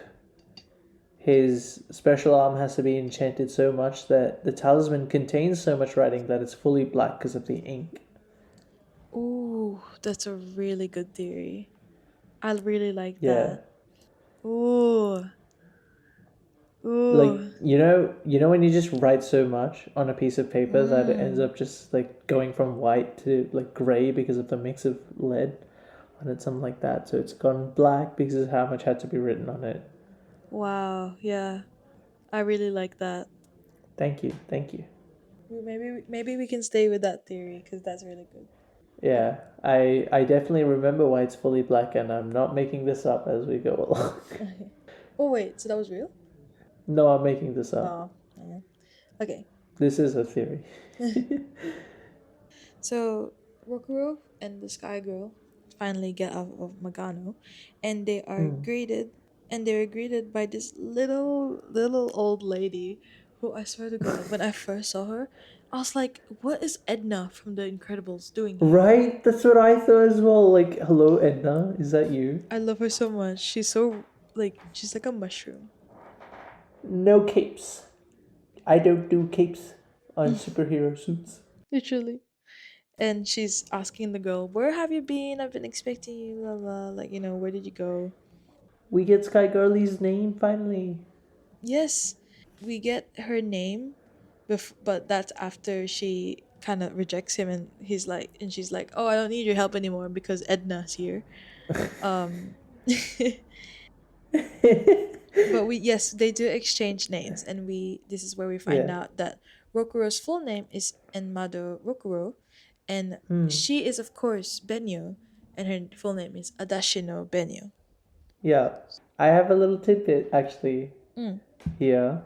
[SPEAKER 1] his special arm has to be enchanted so much that the talisman contains so much writing that it's fully black because of the ink?
[SPEAKER 2] Ooh, that's a really good theory. I really like
[SPEAKER 1] Yeah.
[SPEAKER 2] that. Ooh.
[SPEAKER 1] Like you know when you just write so much on a piece of paper that it ends up just like going from white to like gray because of the mix of lead on it, something like that. So it's gone black because of how much had to be written on it.
[SPEAKER 2] Wow, yeah. I really like that.
[SPEAKER 1] Thank you.
[SPEAKER 2] Maybe we can stay with that theory because that's really good.
[SPEAKER 1] Yeah, I definitely remember why it's fully black, and I'm not making this up as we go along.
[SPEAKER 2] Oh wait, so that was real?
[SPEAKER 1] No, I'm making this up.
[SPEAKER 2] Oh, yeah. Okay.
[SPEAKER 1] This is a theory.
[SPEAKER 2] So Rokuro and the Sky Girl finally get out of Magano, and they are greeted, and they're greeted by this little old lady, who I swear to God, when I first saw her, I was like, "What is Edna from The Incredibles doing here?"
[SPEAKER 1] Right? That's what I thought as well. Like, hello, Edna. Is that you?
[SPEAKER 2] I love her so much. She's so she's like a mushroom.
[SPEAKER 1] No capes. I don't do capes on superhero suits.
[SPEAKER 2] Literally. And she's asking the girl, "Where have you been? I've been expecting you, blah blah. Like, where did you go?"
[SPEAKER 1] We get Sky Girlie's name finally.
[SPEAKER 2] Yes, we get her name, but that's after she kind of rejects him, and she's like, "Oh, I don't need your help anymore because Edna's here." But they do exchange names, and this is where we find out that Rokuro's full name is Enmadou Rokuro, and she is of course Benio, and her full name is Adashino Benio.
[SPEAKER 1] Yeah. I have a little tidbit actually here.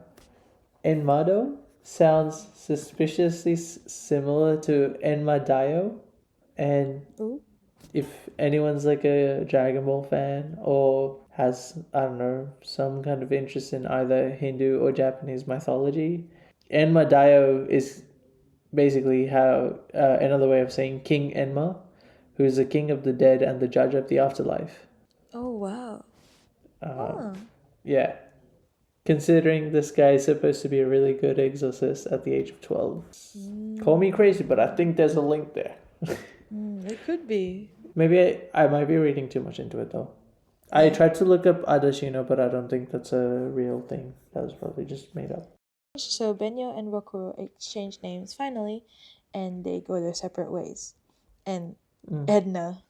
[SPEAKER 1] Enmadou sounds suspiciously similar to Enmadayo, and if anyone's like a Dragon Ball fan or has, I don't know, some kind of interest in either Hindu or Japanese mythology, Enmadayo is basically how another way of saying King Enma, who is the king of the dead and the judge of the afterlife.
[SPEAKER 2] Oh wow.
[SPEAKER 1] Yeah. Considering this guy is supposed to be a really good exorcist at the age of 12. Call me crazy, but I think there's a link there.
[SPEAKER 2] It could be.
[SPEAKER 1] Maybe I might be reading too much into it though. I tried to look up Adashino, but I don't think that's a real thing. That was probably just made up.
[SPEAKER 2] So Benio and Rokuro exchange names finally, and they go their separate ways. And Edna,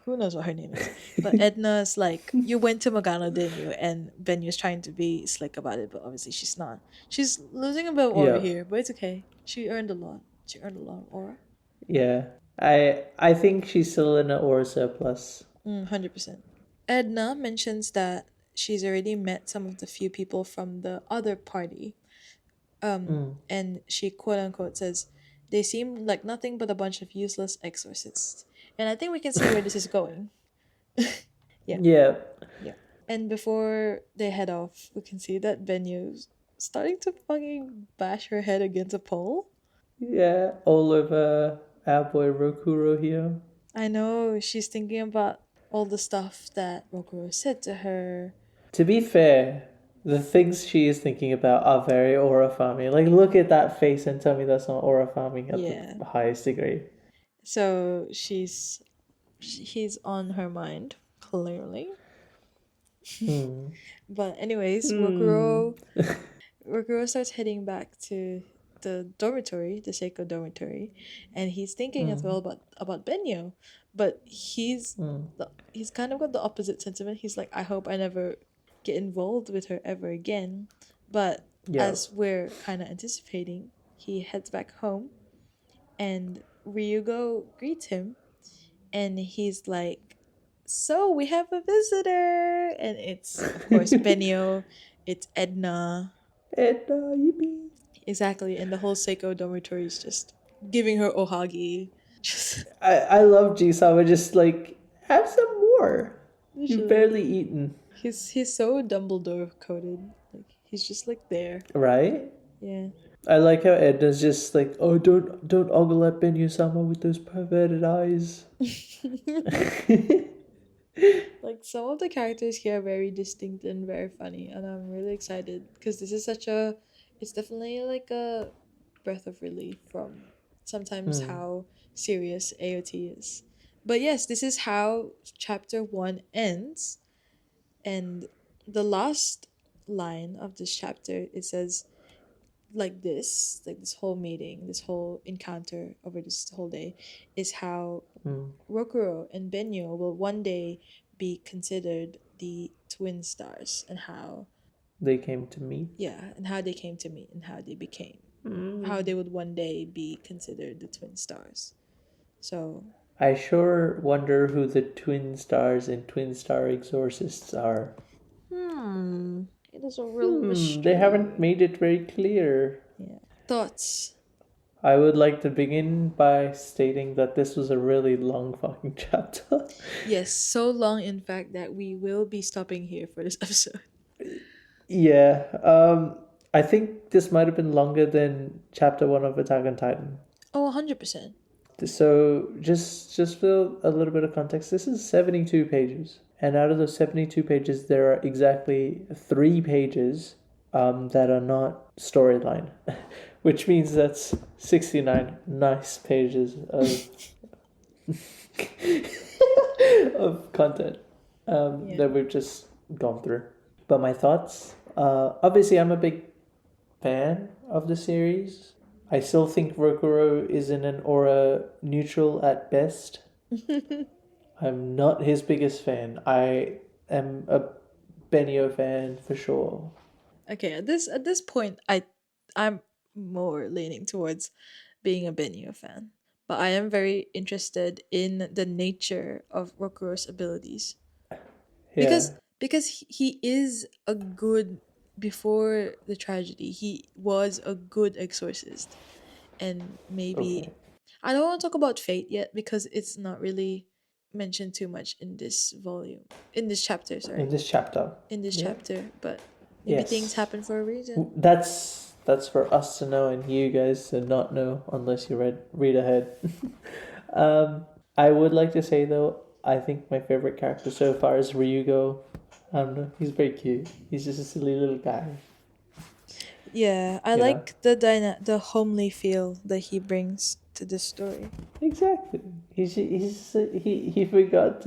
[SPEAKER 2] who knows what her name is, but Edna's like, you went to Magano, didn't you? And Benio's trying to be slick about it, but obviously she's not. She's losing a bit of aura here, but it's okay. She earned a lot. She earned a lot of aura.
[SPEAKER 1] Yeah. I think she's still in an aura surplus.
[SPEAKER 2] 100%. Edna mentions that she's already met some of the few people from the other party. And she quote unquote says, they seem like nothing but a bunch of useless exorcists. And I think we can see where this is going. Yeah. And before they head off, we can see that Benio's starting to fucking bash her head against a pole.
[SPEAKER 1] Yeah, all over our boy Rokuro here.
[SPEAKER 2] I know, she's thinking about all the stuff that Rokuro said to her.
[SPEAKER 1] To be fair, the things she is thinking about are very aura farming. Like, look at that face and tell me that's not aura farming at the highest degree.
[SPEAKER 2] So he's on her mind, clearly. But anyways, Rokuro starts heading back to the dormitory, the Seiko dormitory, and he's thinking as well about Benio, but he's kind of got the opposite sentiment. He's like, I hope I never get involved with her ever again. But as we're kind of anticipating, he heads back home, and Ryugo greets him, and he's like, so we have a visitor, and it's of course Benio, it's Edna,
[SPEAKER 1] yippee.
[SPEAKER 2] Exactly, and the whole Seiko dormitory is just giving her ohagi.
[SPEAKER 1] I love Jisama just like, have some more. You've barely eaten.
[SPEAKER 2] He's so Dumbledore coded. Like, he's just like there.
[SPEAKER 1] Right?
[SPEAKER 2] Yeah.
[SPEAKER 1] I like how Edna's just like, oh, don't ogle at Benio-sama with those perverted eyes.
[SPEAKER 2] Like, some of the characters here are very distinct and very funny, and I'm really excited because this is it's definitely like a breath of relief from sometimes how serious AOT is. But yes, this is how chapter 1 ends, and the last line of this chapter, it says this whole meeting, this whole encounter over this whole day is how Rokuro and Benio will one day be considered the twin stars, and how
[SPEAKER 1] they came to meet.
[SPEAKER 2] Yeah, and how they came to meet, and how they became, how they would one day be considered the twin stars. So
[SPEAKER 1] I sure wonder who the twin stars in Twin Star Exorcists are.
[SPEAKER 2] It is a real mystery.
[SPEAKER 1] They haven't made it very clear.
[SPEAKER 2] Yeah. Thoughts?
[SPEAKER 1] I would like to begin by stating that this was a really long fucking chapter.
[SPEAKER 2] Yes, so long in fact that we will be stopping here for this episode.
[SPEAKER 1] Yeah, I think this might have been longer than chapter 1 of Attack on Titan.
[SPEAKER 2] Oh, 100%.
[SPEAKER 1] So, just for a little bit of context, this is 72 pages. And out of those 72 pages, there are exactly 3 pages that are not storyline. Which means that's 69 nice pages of of content that we've just gone through. But my thoughts, obviously I'm a big fan of the series. I still think Rokuro is in an aura neutral at best. I'm not his biggest fan. I am a Benio fan for sure.
[SPEAKER 2] Okay, at this point, I'm more leaning towards being a Benio fan, but I am very interested in the nature of Rokuro's abilities.
[SPEAKER 1] Yeah.
[SPEAKER 2] Because he is a good, before the tragedy, he was a good exorcist, and maybe I don't want to talk about fate yet because it's not really mentioned too much in this chapter, but maybe things happen for a reason.
[SPEAKER 1] That's for us to know and you guys to not know unless you read ahead. I would like to say though, I think my favorite character so far is Ryugo. I don't know. He's very cute. He's just a silly little guy.
[SPEAKER 2] Yeah, I
[SPEAKER 1] You know?
[SPEAKER 2] like the homely feel that he brings to this story.
[SPEAKER 1] Exactly. He forgot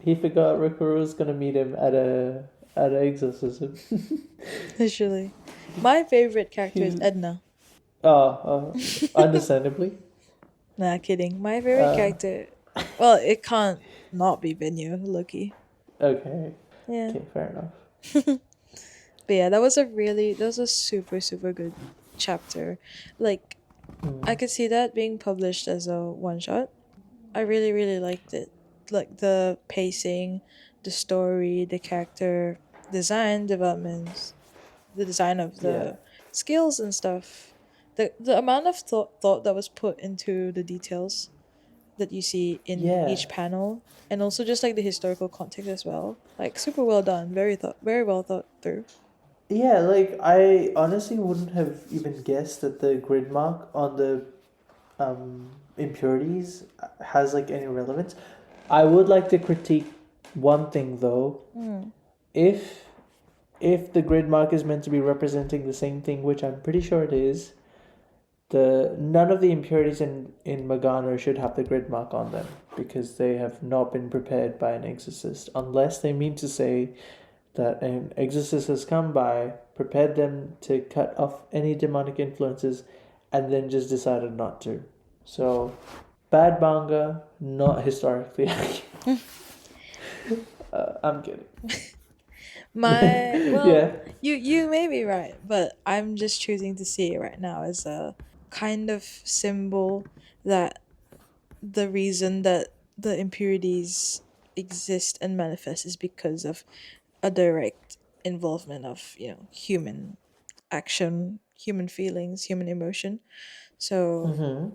[SPEAKER 1] Rokuro was gonna meet him at an exorcism.
[SPEAKER 2] Literally. My favorite character is
[SPEAKER 1] He's
[SPEAKER 2] Edna.
[SPEAKER 1] Understandably.
[SPEAKER 2] Nah, kidding. My favorite
[SPEAKER 1] Uh,
[SPEAKER 2] character, well, it can't not be Benio, Loki.
[SPEAKER 1] okay.
[SPEAKER 2] Yeah.
[SPEAKER 1] Okay, fair enough.
[SPEAKER 2] But yeah, that was a super, super good chapter. Like, I could see that being published as a one shot. I really, really liked it. Like the pacing, the story, the character design developments, the design of
[SPEAKER 1] Yeah.
[SPEAKER 2] the skills and stuff. The amount of thought that was put into the details that you see in
[SPEAKER 1] Yeah.
[SPEAKER 2] each panel, and also just like the historical context as well. Like super well done, very well thought through.
[SPEAKER 1] Yeah, like I honestly wouldn't have even guessed that the grid mark on the impurities has like any relevance. I would like to critique one thing though. If the grid mark is meant to be representing the same thing, which I'm pretty sure it is, none of the impurities in Magana should have the grid mark on them because they have not been prepared by an exorcist, unless they mean to say that an exorcist has come by, prepared them to cut off any demonic influences, and then just decided not to. So, bad manga, not historically accurate. I'm kidding.
[SPEAKER 2] Well,
[SPEAKER 1] Yeah.
[SPEAKER 2] you may be right, but I'm just choosing to see it right now as a kind of symbol that the reason that the impurities exist and manifest is because of a direct involvement of human action, human feelings, human emotion. So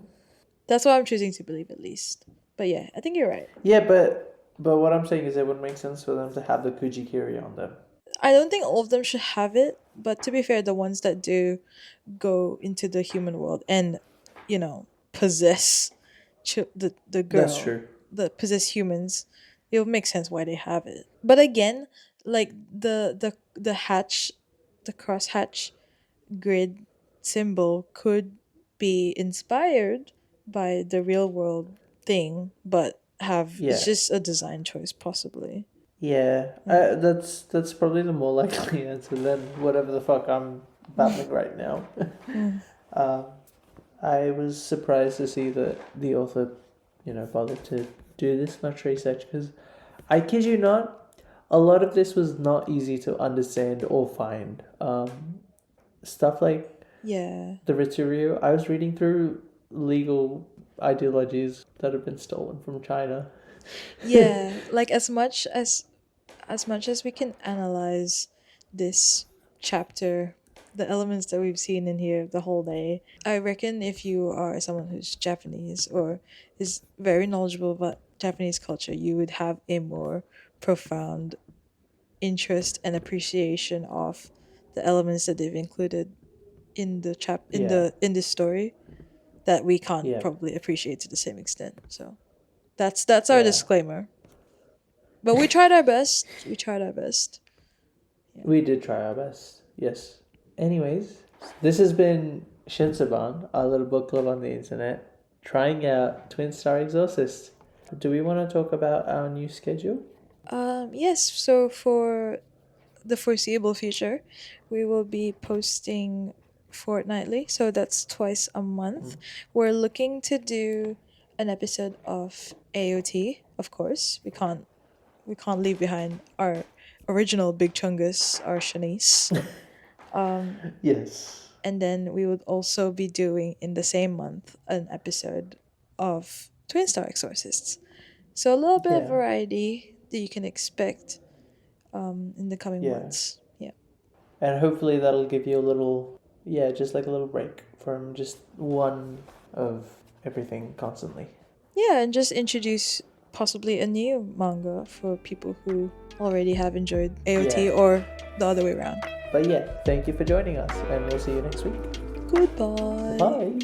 [SPEAKER 2] that's what I'm choosing to believe, at least. But yeah, I think you're right.
[SPEAKER 1] Yeah, but what I'm saying is it would make sense for them to have the Kujikiri on them.
[SPEAKER 2] I don't think all of them should have it, but to be fair, the ones that do go into the human world and possess the girl,
[SPEAKER 1] That's true.
[SPEAKER 2] the possess humans, it would make sense why they have it. But again, like the hatch, the cross hatch grid symbol could be inspired by the real world thing, but it's just a design choice possibly.
[SPEAKER 1] Yeah, that's probably the more likely answer than whatever the fuck I'm battling right now. I was surprised to see that the author, bothered to do this much research because, I kid you not, a lot of this was not easy to understand or find. Stuff like
[SPEAKER 2] Yeah.
[SPEAKER 1] the Ritsuryu, I was reading through legal ideologies that have been stolen from China.
[SPEAKER 2] Yeah, like as much as we can analyze this chapter, the elements that we've seen in here the whole day, I reckon if you are someone who's Japanese or is very knowledgeable about Japanese culture, you would have a more profound interest and appreciation of the elements that they've included in the in this story that we can't probably appreciate to the same extent. So that's our disclaimer. But we tried our best. We tried our best.
[SPEAKER 1] Yeah. We did try our best. Yes. Anyways, this has been Shinsōban, our little book club on the internet, trying out Twin Star Exorcists. Do we want to talk about our new schedule?
[SPEAKER 2] Yes. So for the foreseeable future, we will be posting fortnightly. So that's twice a month. We're looking to do an episode of AOT. Of course, we can't leave behind our original Big Chungus, our Shanice.
[SPEAKER 1] Yes.
[SPEAKER 2] And then we would also be doing in the same month an episode of Twin Star Exorcists. So a little bit of variety that you can expect in the coming months. Yeah.
[SPEAKER 1] And hopefully that'll give you a little, just like a little break from just one of everything constantly.
[SPEAKER 2] Yeah, and just introduce possibly a new manga for people who already have enjoyed AOT or the other way around.
[SPEAKER 1] But thank you for joining us, and we'll see you next week.
[SPEAKER 2] Goodbye.
[SPEAKER 1] Bye.